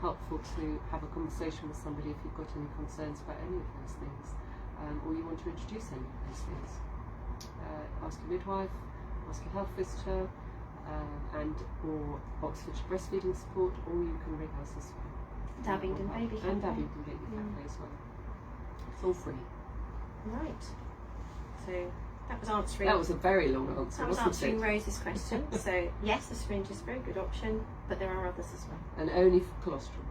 helpful to have a conversation with somebody if you've got any concerns about any of those things, or you want to introduce any of those things. Ask your midwife, ask your health visitor, or Oxfordshire Breastfeeding Support, or you can ring us as well. Abingdon Baby Cafe. And Abingdon Baby Cafe as well. It's all free. Right. So that was answering. That was a very long answer. That was answering Rose's question. So yes, the syringe is a very good option, but there are others as well. And only for colostrum.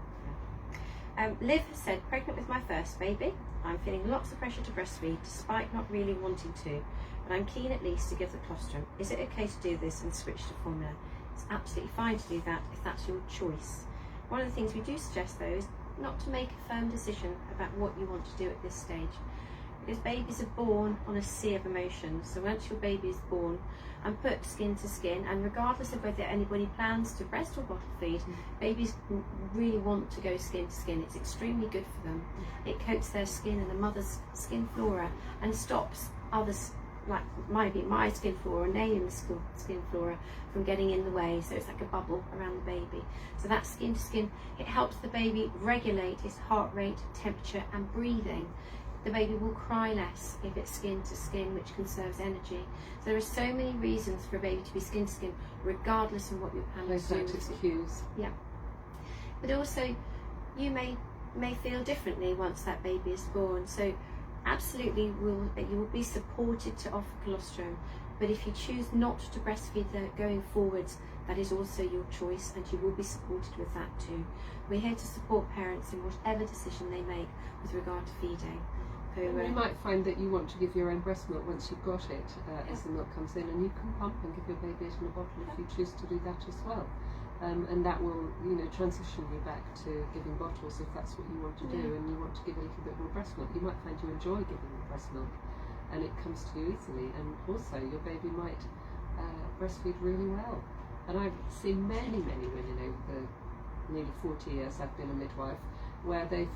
Liv has said, pregnant with my first baby. I'm feeling lots of pressure to breastfeed despite not really wanting to, but I'm keen at least to give the colostrum. Is it okay to do this and switch to formula? It's absolutely fine to do that if that's your choice. One of the things we do suggest though is not to make a firm decision about what you want to do at this stage, because babies are born on a sea of emotions. So once your baby is born and put skin to skin, and regardless of whether anybody plans to breast or bottle feed, babies really want to go skin to skin. It's extremely good for them. It coats their skin and the mother's skin flora and stops others, like maybe my skin flora or Naomi's skin flora, from getting in the way. So it's like a bubble around the baby. So that skin to skin, it helps the baby regulate its heart rate, temperature and breathing. The baby will cry less if it's skin to skin, which conserves energy. So there are so many reasons for a baby to be skin to skin, regardless of what your parents do. Those cues. Yeah. But also, you may feel differently once that baby is born. So absolutely, you will be supported to offer colostrum. But if you choose not to breastfeed going forwards, that is also your choice, and you will be supported with that too. We're here to support parents in whatever decision they make with regard to feeding. So, you might find that you want to give your own breast milk once you've got it, as the milk comes in, and you can pump and give your baby it in a bottle if you choose to do that as well. And that will, transition you back to giving bottles if that's what you want to do, and you want to give a little bit more breast milk. You might find you enjoy giving breast milk, and it comes to you easily. And also, your baby might breastfeed really well. And I've seen many, many women over the nearly 40 years I've been a midwife, where they've,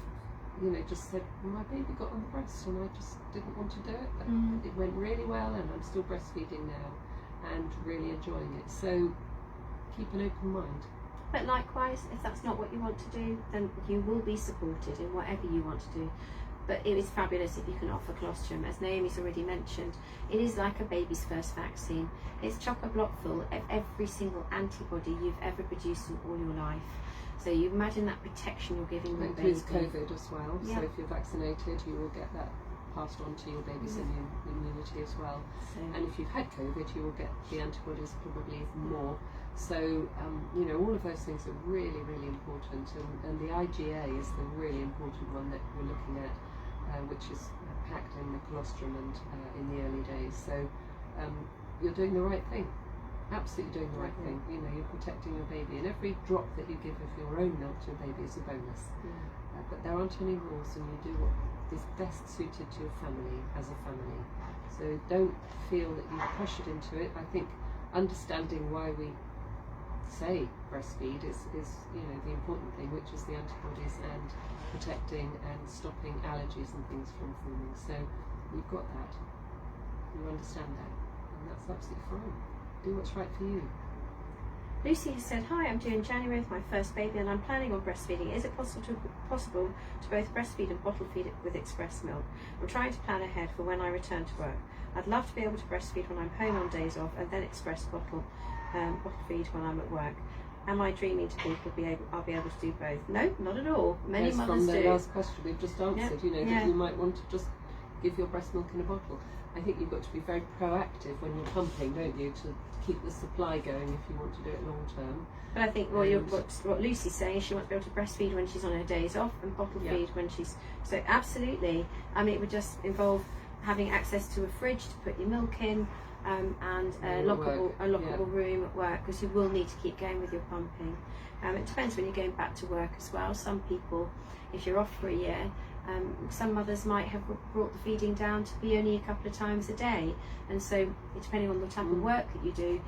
just said, my baby got on the breast, and I just didn't want to do it, but it went really well, and I'm still breastfeeding now, and really enjoying it. So keep an open mind. But likewise, if that's not what you want to do, then you will be supported in whatever you want to do. But it is fabulous if you can offer colostrum. As Naomi's already mentioned, it is like a baby's first vaccine. It's chock-a-block full of every single antibody you've ever produced in all your life. So you imagine that protection you're giving your baby. It includes COVID as well. Yeah. So if you're vaccinated, you will get that passed on to your baby's immunity as well. And if you've had COVID, you will get the antibodies probably even more. So, all of those things are really, really important. And the IgA is the really important one that we're looking at, which is packed in the colostrum and in the early days. So you're doing the right thing. Absolutely doing the right thing. You're protecting your baby, and every drop that you give of your own milk to your baby is a bonus. But there aren't any rules, and you do what is best suited to your family as a family. So don't feel that you're pressured into it. I think understanding why we say breastfeed is the important thing, which is the antibodies and protecting and stopping allergies and things from forming. So you've got that, you understand that, and that's absolutely fine. Do what's right for you. Lucy has said, hi, I'm due in January with my first baby and I'm planning on breastfeeding. Is it possible to both breastfeed and bottle feed it with express milk? I'm trying to plan ahead for when I return to work. I'd love to be able to breastfeed when I'm home on days off, and then express bottle feed when I'm at work. Am I dreaming to think I'll be able to do both? No, not at all. Many mothers do. From the last question we've just answered, that you might want to just give your breast milk in a bottle. I think you've got to be very proactive when you're pumping, don't you, to keep the supply going if you want to do it long term. But I think what Lucy's saying is she wants to be able to breastfeed when she's on her days off and bottle feed when she's... So absolutely. I mean, it would just involve having access to a fridge to put your milk in, and a lockable room at work, because you will need to keep going with your pumping. It depends when you're going back to work as well. Some people, if you're off for a year, some mothers might have brought the feeding down to be only a couple of times a day, and so depending on the type of work that you do,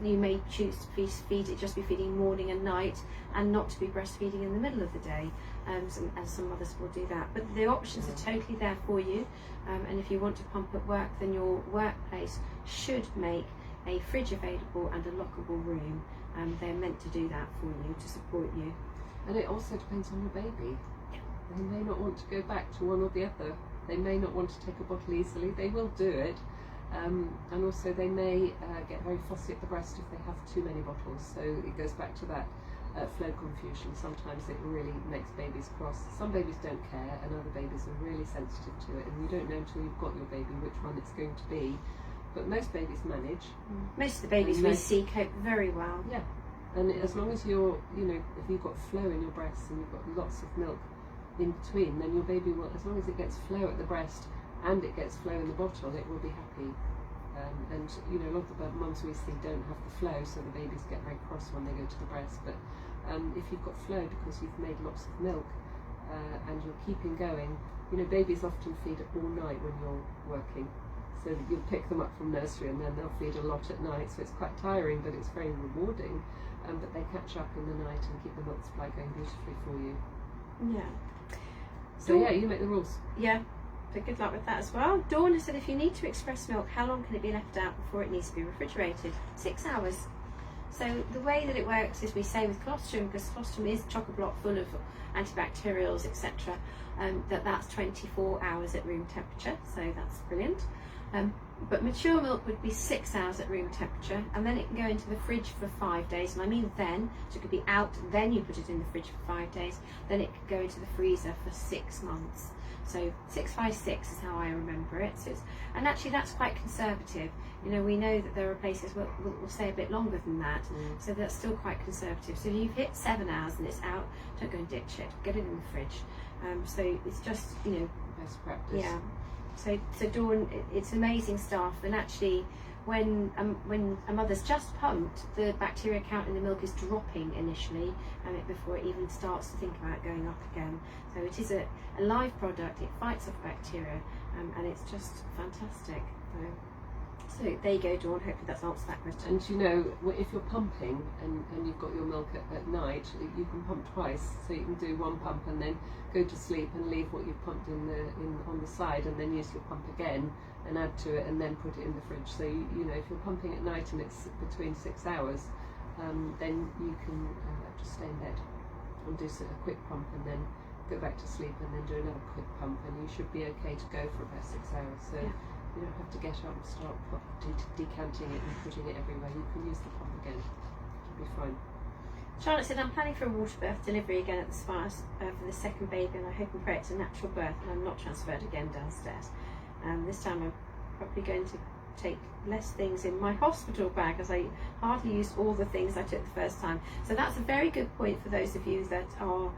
you may choose to feed it, just be feeding morning and night, and not to be breastfeeding in the middle of the day, and some mothers will do that. But the options are totally there for you, and if you want to pump at work, then your workplace should make a fridge available and a lockable room. They're meant to do that for you, to support you. And it also depends on your baby. They may not want to go back to one or the other. They may not want to take a bottle easily. They will do it. And also they may get very fussy at the breast if they have too many bottles. So it goes back to that flow confusion. Sometimes it really makes babies cross. Some babies don't care, and other babies are really sensitive to it. And you don't know until you've got your baby which one it's going to be. But most babies manage. Most of the babies we see cope very well. Yeah. And as long as you're, if you've got flow in your breasts and you've got lots of milk in between, then your baby will, as long as it gets flow at the breast and it gets flow in the bottle, it will be happy. And a lot of the mums we see don't have the flow, so the babies get very cross when they go to the breast. But if you've got flow because you've made lots of milk and you're keeping going, babies often feed all night when you're working. So you'll pick them up from nursery and then they'll feed a lot at night. So it's quite tiring, but it's very rewarding. But they catch up in the night and keep the milk supply going beautifully for you. Yeah. So yeah, you make the rules. Yeah, so good luck with that as well. Dawn has said, if you need to express milk, how long can it be left out before it needs to be refrigerated? 6 hours. So the way that it works is we say with colostrum, because colostrum is chock-a-block full of antibacterials, etc., that's 24 hours at room temperature, so that's brilliant. But mature milk would be 6 hours at room temperature, and then it can go into the fridge for 5 days. And I mean then, so it could be out, then you put it in the fridge for 5 days, then it could go into the freezer for 6 months. So 656 is how I remember it. So and actually that's quite conservative. You know, we know that there are places where we'll stay a bit longer than that, so that's still quite conservative. So if you've hit 7 hours and it's out, don't go and ditch it, get it in the fridge. So it's just, you know, best practice. Yeah. So Dawn, it's amazing stuff, and actually when a mother's just pumped, the bacteria count in the milk is dropping initially, before it even starts to think about going up again. So it is a live product, it fights off bacteria, and it's just fantastic. So there you go, Dawn, hopefully that's answered that question. And you know, if you're pumping and you've got your milk at night, you can pump twice. So you can do one pump and then go to sleep and leave what you've pumped on the side, and then use your pump again and add to it and then put it in the fridge. So you know, if you're pumping at night and it's between 6 hours, then you can just stay in bed and do a quick pump and then go back to sleep and then do another quick pump, and you should be okay to go for about 6 hours. So. Yeah. You don't have to get up and start decanting it and putting it everywhere. You can use the pump again. It'll be fine. Charlotte said, I'm planning for a water birth delivery again at the Spires for the second baby, and I hope and pray it's a natural birth and I'm not transferred again downstairs. This time I'm probably going to take less things in my hospital bag, as I hardly used all the things I took the first time. So that's a very good point for those of you that are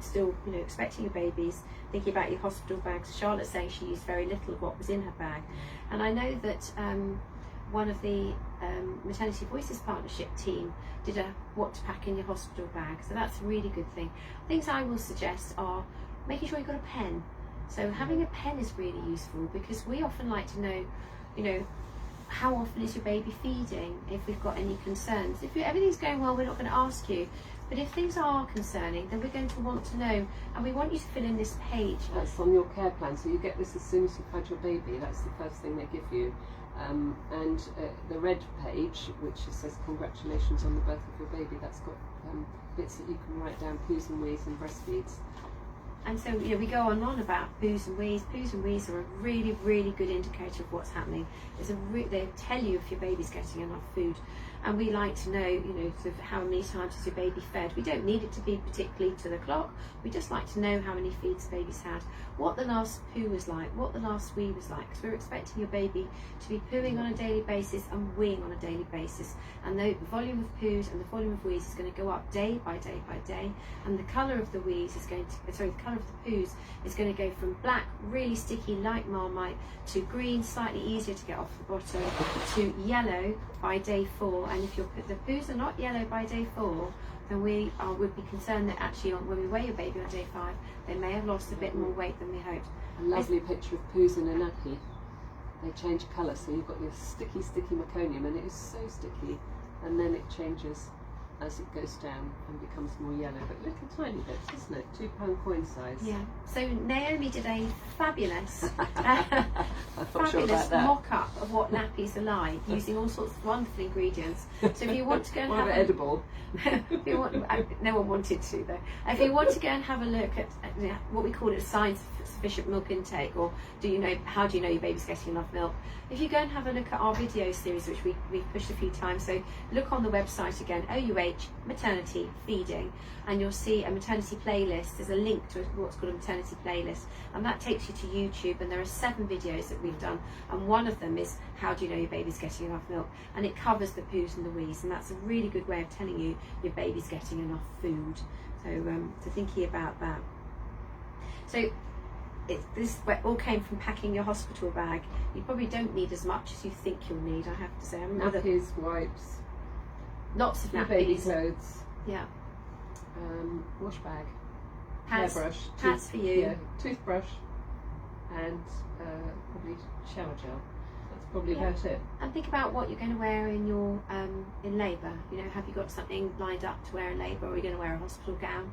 still, you know, expecting your babies, thinking about your hospital bags. Charlotte's saying she used very little of what was in her bag, and I know that one of the Maternity Voices Partnership team did a what to pack in your hospital bag, so that's a really good thing. Things I will suggest are making sure you've got a pen. So having a pen is really useful, because we often like to know, you know, how often is your baby feeding, if we've got any concerns. If everything's going well, we're not going to ask you. But if things are concerning, then we're going to want to know, and we want you to fill in this page. That's on your care plan, so you get this as soon as you've had your baby. That's the first thing they give you. And the red page, which says congratulations on the birth of your baby, that's got bits that you can write down, poos and wees and breastfeeds. And so, you know, we go on and on about poos and wees. Poos and wees are a really, really good indicator of what's happening. They tell you if your baby's getting enough food. And we like to know, you know, sort of how many times is your baby fed. We don't need it to be particularly to the clock. We just like to know how many feeds the baby's had, what the last poo was like, what the last wee was like. Because we're expecting your baby to be pooing on a daily basis and weeing on a daily basis. And the volume of poos and the volume of wees is going to go up day by day by day. And the colour of the wees is going to, the colour of the poos is going to go from black, really sticky like Marmite, to green, slightly easier to get off the bottom, to yellow by day 4. And if the poos are not yellow by day 4, then we would be concerned that actually when we weigh your baby on day 5, they may have lost a bit more weight than we hoped. A lovely picture of poos in a nappy. They change colour, so you've got your sticky meconium, and it is so sticky, and then it changes as it goes down and becomes more yellow, but little tiny bits, isn't it? £2 coin size. Yeah. So Naomi did a fabulous fabulous mock-up of what nappies are like, using all sorts of wonderful ingredients. So if you want to go and have edible. No one wanted to though. If you want to go and have a look at what we call it signs of sufficient milk intake, or how do you know your baby's getting enough milk? If you go and have a look at our video series, which we've pushed a few times, so look on the website again, OUH maternity feeding, and you'll see a maternity playlist. There's a link to what's called a maternity playlist, and that takes you to YouTube, and there are 7 videos that we've done, and one of them is how do you know your baby's getting enough milk, and it covers the poos and the wees, and that's a really good way of telling you your baby's getting enough food. So thinking about that. So this all came from packing your hospital bag. You probably don't need as much as you think you'll need, I have to say. Nappies, wipes, lots of nappies, baby clothes, yeah, wash bag, pads, hairbrush, pads for you, yeah, toothbrush, and probably shower gel. That's probably about it. And think about what you're going to wear in your in labour. You know, have you got something lined up to wear in labour, or are you going to wear a hospital gown?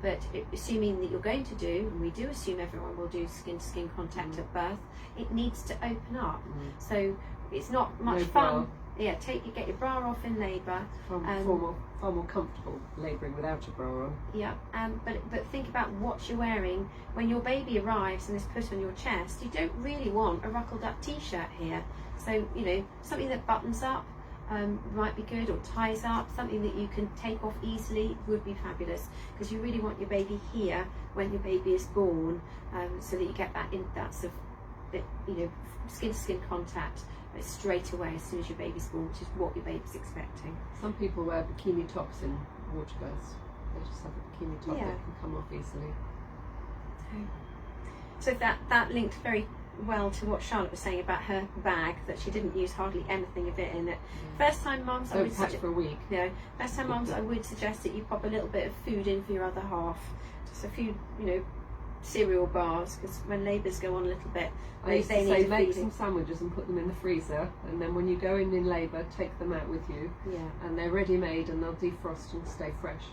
But assuming that you're going to do, and we do assume everyone will do skin-to-skin contact at birth, it needs to open up. So it's not much fun. get your bra off in labour. Far more comfortable labouring without a bra on. Yeah, but think about what you're wearing when your baby arrives and is put on your chest. You don't really want a ruckled up t-shirt here. So something that buttons up might be good, or ties up. Something that you can take off easily would be fabulous, because you really want your baby here when your baby is born, so that you get that sort of skin to skin contact straight away as soon as your baby's born, which is what your baby's expecting. Some people wear bikini tops in water births. They just have a bikini top that can come off easily. So that linked very well to what Charlotte was saying about her bag, that she didn't use hardly anything of it in it. First time mums, I would suggest for a week. First time mums, I would suggest that you pop a little bit of food in for your other half, just a few, cereal bars, because when labours go on a little bit, they need make some sandwiches and put them in the freezer, and then when you go in labour, take them out with you. And they're ready made, and they'll defrost and stay fresh.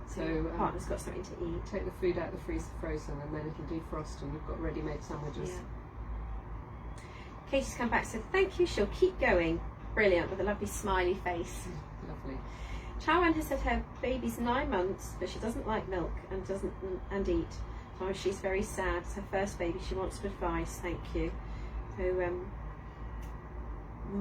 So your partner's got something to eat. Take the food out of the freezer frozen, and then it'll defrost, and you've got ready-made sandwiches. Katie's come back and said, thank you, she'll keep going. Brilliant, with a lovely smiley face. Lovely. Chawan has said her baby's 9 months, but she doesn't like milk and eat. So she's very sad. It's her first baby. She wants some advice. Thank you. So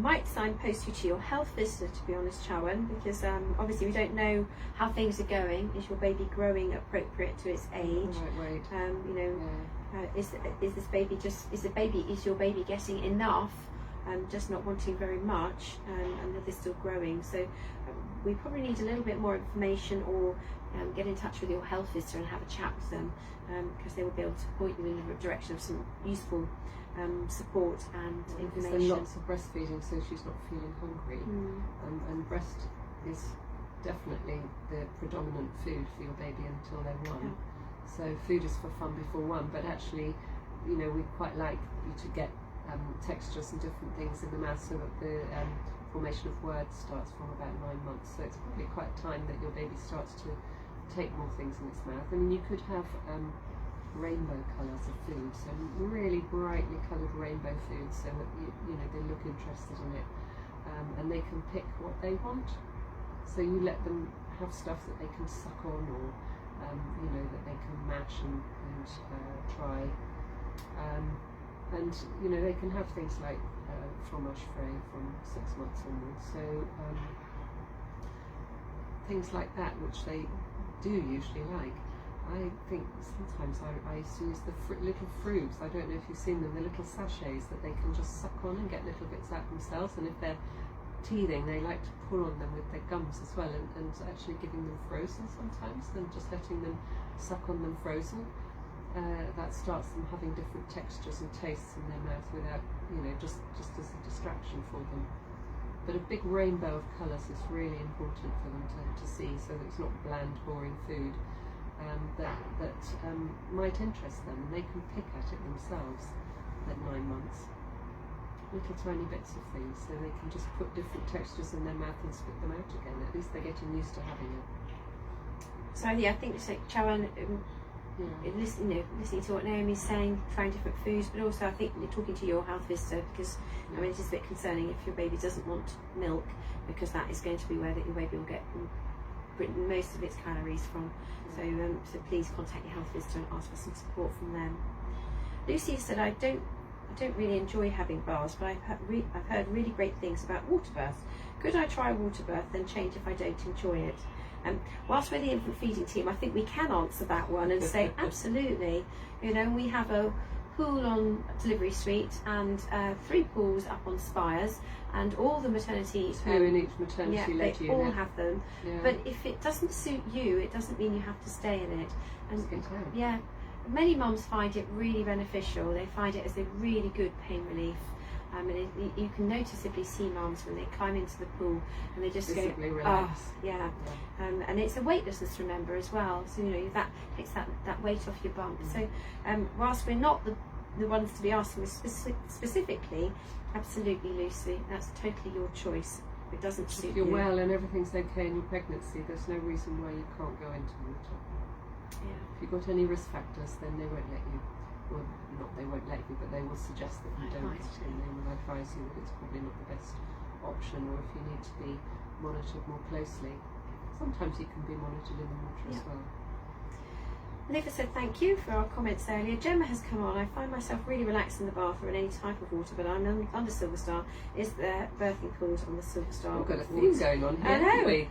might signpost you to your health visitor, to be honest, Chawan, because obviously we don't know how things are going. Is your baby growing appropriate to its age? Right. Is your baby getting enough? Just not wanting very much, and that they're still growing. So we probably need a little bit more information, or get in touch with your health visitor and have a chat with them, because they will be able to point you in the direction of some useful support and information. There's lots of breastfeeding, so she's not feeling hungry, and breast is definitely the predominant food for your baby until they're 1. So food is for fun before 1, but actually, we quite like you to get textures and different things in the mouth, so that the formation of words starts from about 9 months. So it's probably quite time that your baby starts to take more things in its mouth. I mean, you could have rainbow colours of food, so really brightly coloured rainbow food, so that they look interested in it, and they can pick what they want. So you let them have stuff that they can suck on, or that they can match and try. And they can have things like fromage frais from 6 months onwards. So things like that, which they do usually like. I think sometimes I used to use the little fruits. I don't know if you've seen them, the little sachets that they can just suck on and get little bits out themselves. And if they're teething, they like to pull on them with their gums as well, and actually giving them frozen sometimes, and just letting them suck on them frozen. That starts them having different textures and tastes in their mouth without, just as a distraction for them. But a big rainbow of colours is really important for them to see, so that it's not bland, boring food that might interest them, and they can pick at it themselves at 9 months. Little tiny bits of things, so they can just put different textures in their mouth and spit them out again. At least they're getting used to having it. So I think it's like Chawan, listening to what Naomi's saying, trying different foods, but also I think you're talking to your health visitor, because it is a bit concerning if your baby doesn't want milk, because that is going to be where your baby will get most of its calories from. So please contact your health visitor and ask for some support from them. Lucy said, I don't really enjoy having bars, but I've heard really great things about water birth. Could I try water birth, then change if I don't enjoy it? Whilst we're the infant feeding team, I think we can answer that one and say absolutely. We have a pool on delivery suite and 3 pools up on spires, and all the maternity 2 in each maternity-led they unit. all have them. But if it doesn't suit you, it doesn't mean you have to stay in it. And many mums find it really beneficial. They find it as a really good pain relief. And you can noticeably see mums when they climb into the pool and they just visibly go, relax. And it's a weightlessness, remember, as well. So that takes that weight off your bum. So whilst we're not the ones to be asking specifically, absolutely, Lucy, that's totally your choice. It doesn't suit you. If you're well and everything's okay in your pregnancy, there's no reason why you can't go into water. If you've got any risk factors, then they won't let you. Well, not they won't let you, but they will suggest that you don't, and they will advise you that it's probably not the best option, or if you need to be monitored more closely. Sometimes you can be monitored in the water as well. Nicola said thank you for our comments earlier. Gemma has come on. I find myself really relaxed in the bath or in any type of water, but I'm under Silver Star. Is there birthing pools on the Silver Star? We've got a theme going on here, haven't we?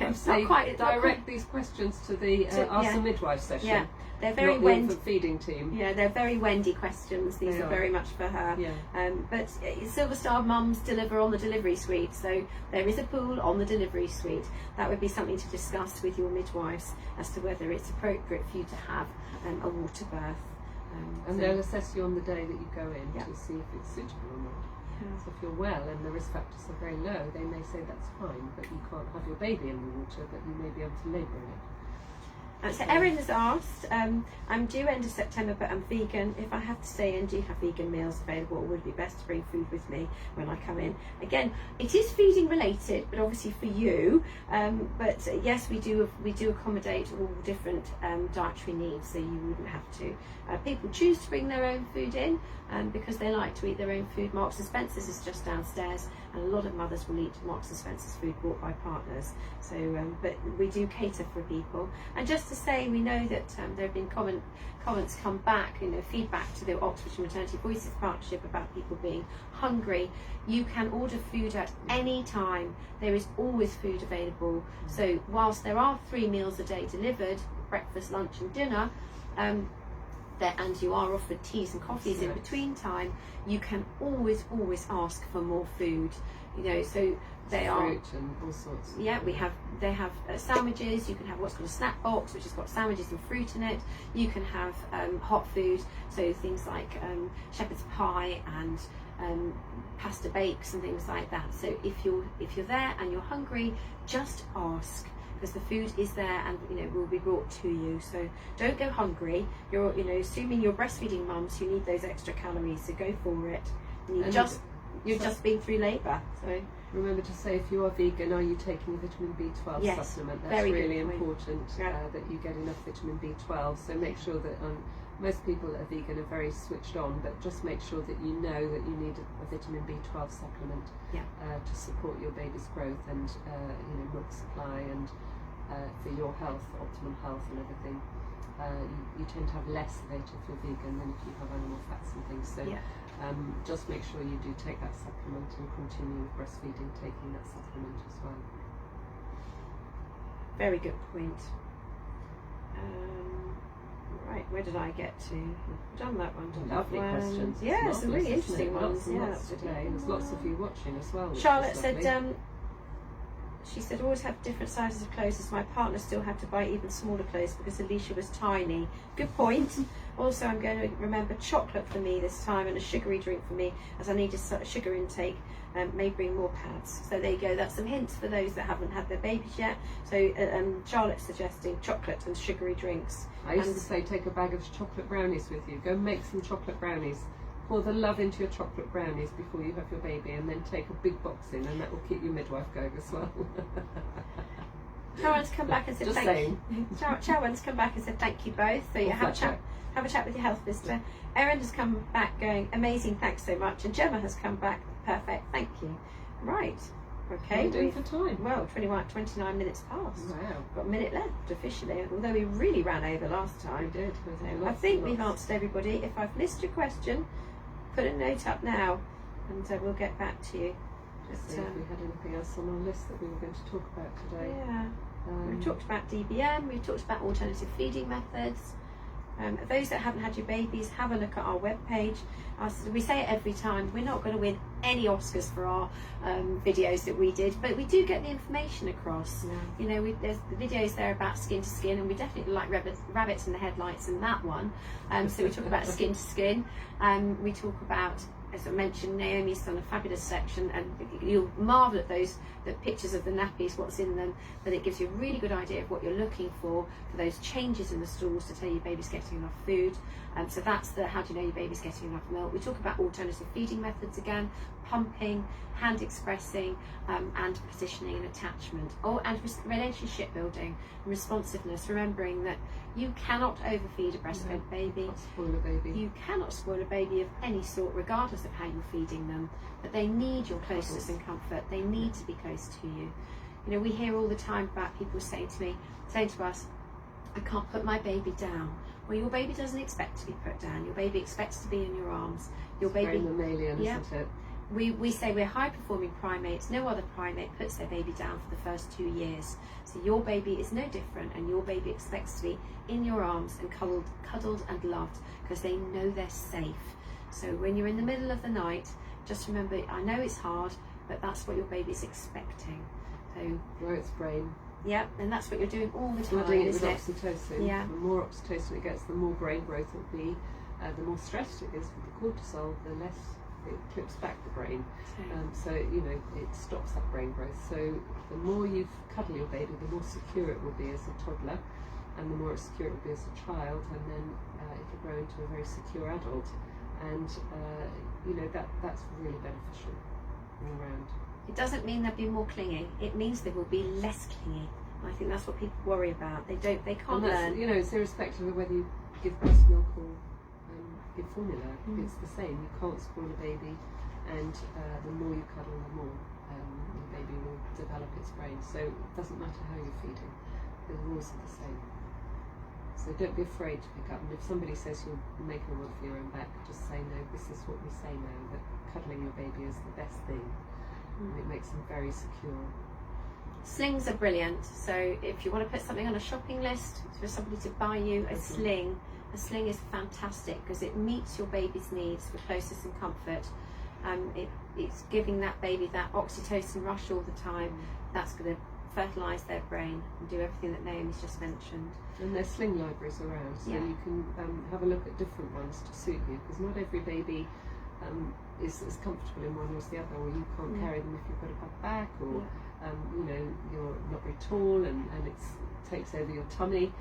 Not quite direct these questions to the Ask the Midwife session. Yeah. They're very Wendy feeding team. Yeah, they're very Wendy questions. These are very much for her. Yeah. But Silver Star mums deliver on the delivery suite, so there is a pool on the delivery suite. That would be something to discuss with your midwives as to whether it's appropriate for you to have a water birth. And they'll assess you on the day that you go in to see if it's suitable or not. Yeah. So if you're well and the risk factors are very low, they may say that's fine, but you can't have your baby in the water, but you may be able to labour in it. So Erin has asked, I'm due end of September, but I'm vegan. If I have to stay in, do you have vegan meals available, or would it be best to bring food with me when I come in? Again, it is feeding related, but obviously for you. But yes, we do accommodate all different dietary needs, so you wouldn't have to. People choose to bring their own food in because they like to eat their own food. Marks and Spencer's is just downstairs, and a lot of mothers will eat Marks and Spencer's food bought by partners. So, but we do cater for people. And just to say, we know that there have been comments come back, feedback to the Oxford Maternity Voices Partnership about people being hungry. You can order food at any time. There is always food available. So whilst there are 3 meals a day delivered, breakfast, lunch and dinner, and you are offered teas and coffees in between time, you can always ask for more food. So they are fruit and all sorts. Yeah, they have sandwiches. You can have what's called a snack box, which has got sandwiches and fruit in it. You can have hot food, so things like shepherd's pie and pasta bakes and things like that. So if you're there and you're hungry, just ask, because the food is there and will be brought to you. So don't go hungry. You're assuming you're breastfeeding mums who need those extra calories, so go for it. And you're just been through labour. So remember to say, if you are vegan, are you taking a vitamin B12 supplement? That's really important that you get enough vitamin B12. So make sure that most people that are vegan are very switched on, but just make sure that you know that you need a vitamin B12 supplement to support your baby's growth and milk supply and for your health, optimum health and everything. You tend to have less of it if you're vegan than if you have animal fats and things. So just make sure you do take that supplement and continue with breastfeeding, taking that supplement as well. Very good point. Right, where did I get to? I've done that one. Lovely questions. Yeah, some really interesting ones. Lots today. There's lots of you watching as well. Charlotte said, she said, always have different sizes of clothes, as my partner still had to buy even smaller clothes because Alicia was tiny. Good point. Also, I'm going to remember chocolate for me this time and a sugary drink for me, as I need a sugar intake. May bring more pads. So there you go. That's some hints for those that haven't had their babies yet. So Charlotte's suggesting chocolate and sugary drinks. I used to say, take a bag of chocolate brownies with you. Go make some chocolate brownies. Pour the love into your chocolate brownies before you have your baby, and then take a big box in, and that will keep your midwife going as well. Sharon's come back and said thank you. Sharon's come back and said thank you both. So you have a chat with your health visitor. Erin has come back going amazing, thanks so much, and Gemma has come back perfect, thank you. Right. Okay. What are you doing for time? Well, 29 minutes past. Wow. Got a minute left officially, although we really ran over last time. We did. So I think we've answered everybody. If I've missed your question, put a note up now and we'll get back to you. Just see if we had anything else on our list that we were going to talk about today. Yeah. We've talked about DBM, we've talked about alternative feeding methods. Those that haven't had your babies, have a look at our webpage. We say it every time, we're not going to win any Oscars for our videos that we did, but we do get the information across. Yeah. There's the videos there about skin to skin, and we definitely like rabbits in the headlights in that one. So we talk about skin to skin. We talk about, as I mentioned, Naomi's done a fabulous section, and you'll marvel at the pictures of the nappies, what's in them, but it gives you a really good idea of what you're looking for those changes in the stools to tell your baby's getting enough food. So that's the how do you know your baby's getting enough milk. We talk about alternative feeding methods again, pumping, hand expressing, and positioning and attachment, and relationship building and responsiveness, remembering that You cannot overfeed a breastfed baby. Not spoil a baby. You cannot spoil a baby of any sort, regardless of how you're feeding them. But they need your closeness and comfort. They need to be close to you. You know, we hear all the time about people saying to us, I can't put my baby down. Well, your baby doesn't expect to be put down. Your baby expects to be in your arms. Your It's baby. very mammalian, isn't it? We say we're high-performing primates. No other primate puts their baby down for the first 2 years. So your baby is no different, and your baby expects to be in your arms and cuddled and loved, because they know they're safe. So when you're in the middle of the night, just remember, I know it's hard, but that's what your baby's expecting. So Where its brain. yeah, and that's what you're doing all the time, Flooding it with isn't it? oxytocin. Yeah. The more oxytocin it gets, the more brain growth it will be. The more stressed it is with the cortisol, the less it clips back the brain. So you know, it stops that brain growth. So the more you cuddle your baby, the more secure it will be as a toddler, and the more secure it will be as a child, and then it'll grow into a very secure adult. And you know, that's really beneficial all around. It doesn't mean they'll be more clingy. It means they will be less clingy. I think that's what people worry about. They can't learn. You know, it's irrespective of whether you give breast milk or give formula. It's the same. You can't spoil a baby, and the more you cuddle, the more the baby will develop its brain. So it doesn't matter how you're feeding. The rules are the same. So don't be afraid to pick up. And if somebody says you're making a rod for your own back, just say no. This is what we say now. That cuddling your baby is the best thing. And it makes them very secure. Slings are brilliant. So if you want to put something on a shopping list for somebody to buy you a sling is fantastic, because it meets your baby's needs for closeness and comfort. It's giving that baby that oxytocin rush all the time. That's going to fertilise their brain and do everything that Naomi's just mentioned. And there's sling libraries around, so you can have a look at different ones to suit you, because not every baby is as comfortable in one as the other, or you can't carry them if you've got a bad back, or you know, you're not very tall and it takes over your tummy.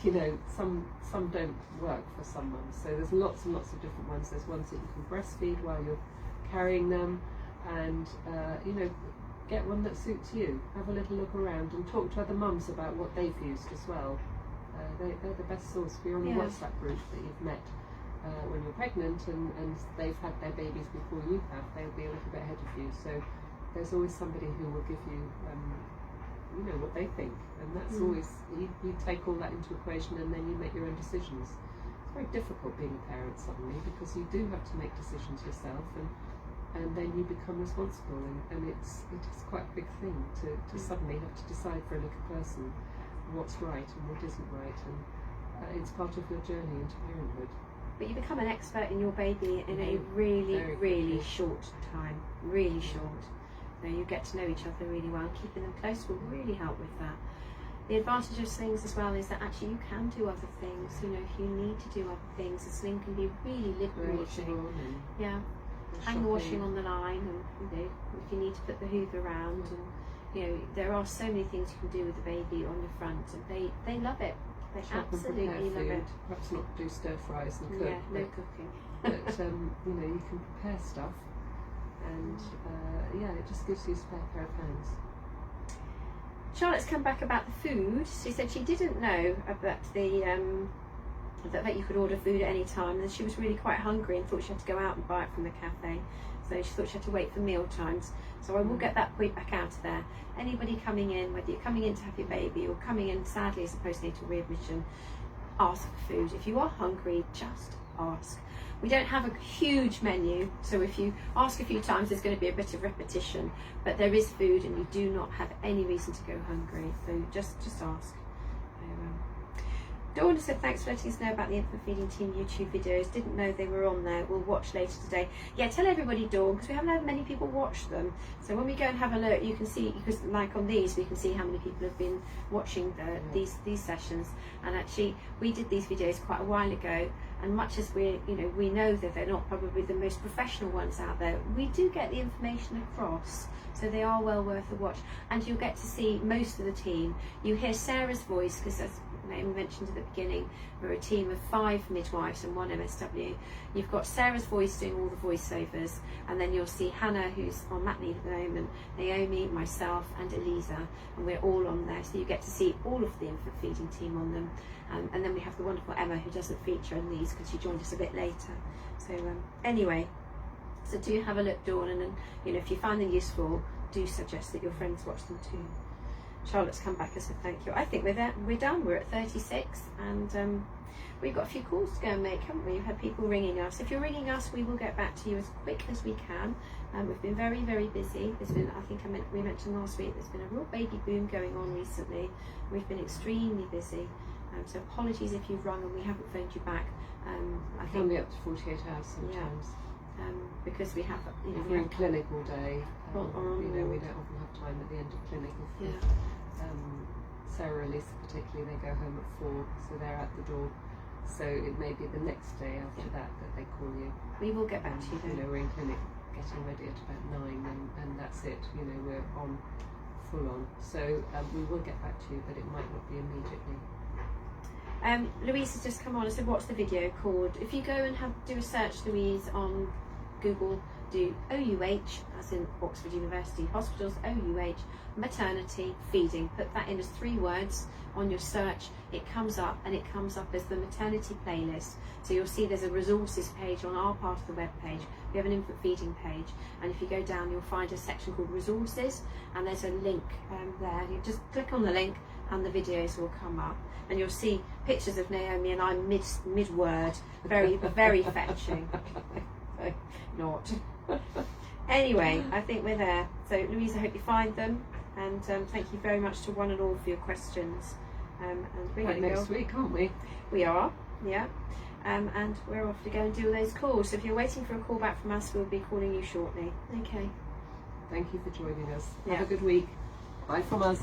You know, some don't work for some mums, so there's lots and lots of different ones. There's ones that you can breastfeed while you're carrying them, and you know, get one that suits you. Have a little look around and talk to other mums about what they've used as well. They're the best source. If you're on a WhatsApp group that you've met when you're pregnant and they've had their babies before you have, they'll be a little bit ahead of you. So there's always somebody who will give you you know, what they think, and that's always, you take all that into equation, and then you make your own decisions. It's very difficult being a parent suddenly, because you do have to make decisions yourself, and then you become responsible, and it is quite a big thing to suddenly have to decide for a little person what's right and what isn't right, and it's part of your journey into parenthood. But you become an expert in your baby in a really short time, really short. You get to know each other really well, and keeping them close will really help with that. The advantage of slings as well is that actually you can do other things. You know, if you need to do other things, a sling can be really liberating. Hang the washing on the line, and you know, if you need to put the hoover around, and you know, there are so many things you can do with the baby on the front, and they love it. They absolutely love it. Perhaps not do stir fries and cook. Yeah, no cooking. But you know, you can prepare stuff. And yeah, it just gives you a spare pair of hands. Charlotte's come back about the food. She said she didn't know about that you could order food at any time, and she was really quite hungry and thought she had to go out and buy it from the cafe. So she thought she had to wait for meal times. So I will get that point back out of there. Anybody coming in, whether you're coming in to have your baby or coming in sadly as a postnatal readmission, ask for food. If you are hungry, just ask. We don't have a huge menu, so if you ask a few times there's going to be a bit of repetition, but there is food and you do not have any reason to go hungry, so just ask. Dawn said thanks for letting us know about the Infant Feeding Team YouTube videos. Didn't know they were on there. We'll watch later today. Yeah, tell everybody, Dawn, because we haven't had many people watch them. So when we go and have a look, you can see, because like on these, we can see how many people have been watching these sessions. And actually, we did these videos quite a while ago. And much as we know that they're not probably the most professional ones out there, we do get the information across. So they are well worth a watch. And you'll get to see most of the team. You hear Sarah's voice, because Naomi mentioned at the beginning, we're a team of 5 midwives and 1 MSW. You've got Sarah's voice doing all the voiceovers, and then you'll see Hannah, who's on mat leave at the moment, Naomi, myself and Eliza, and we're all on there, so you get to see all of the infant feeding team on them. And then we have the wonderful Emma, who doesn't feature in these because she joined us a bit later. So anyway, so do have a look, Dawn, and you know, if you find them useful, do suggest that your friends watch them too. Charlotte's come back and said thank you. I think we're there. We're done. We're at 36, and we've got a few calls to go and make, haven't we? We've had people ringing us. If you're ringing us, we will get back to you as quick as we can. We've been very, very busy. There's been, I think we mentioned last week, there's been a real baby boom going on recently. We've been extremely busy. So apologies if you've rung and we haven't phoned you back. I think can be up to 48 hours sometimes. Yeah. Because we have, you know, if we're in clinic all day, or you know, we don't often have time at the end of clinic. Yeah. Sarah and Lisa particularly, they go home at 4, so they're at the door. So it may be the next day after that they call you. We will get back to you then. You know, we're in clinic getting ready at about 9, and that's it. You know, we're on full on. So we will get back to you, but it might not be immediately. Louise has just come on and said, what's the video called? If you go and do a search, Louise, on Google, do OUH, as in Oxford University Hospitals, OUH, maternity, feeding, put that in as 3 words on your search, it comes up, and it comes up as the maternity playlist. So you'll see there's a resources page on our part of the web page. We have an infant feeding page, and if you go down, you'll find a section called resources, and there's a link there. You just click on the link, and the videos will come up, and you'll see pictures of Naomi and I mid-word, very, very fetching. Not. Anyway, I think we're there. So Louise, I hope you find them, and thank you very much to one and all for your questions. And we're Right, next week, aren't we? We are, yeah. And we're off to go and do those calls. So if you're waiting for a call back from us, we'll be calling you shortly. Okay. Thank you for joining us. Yeah. Have a good week. Bye from us.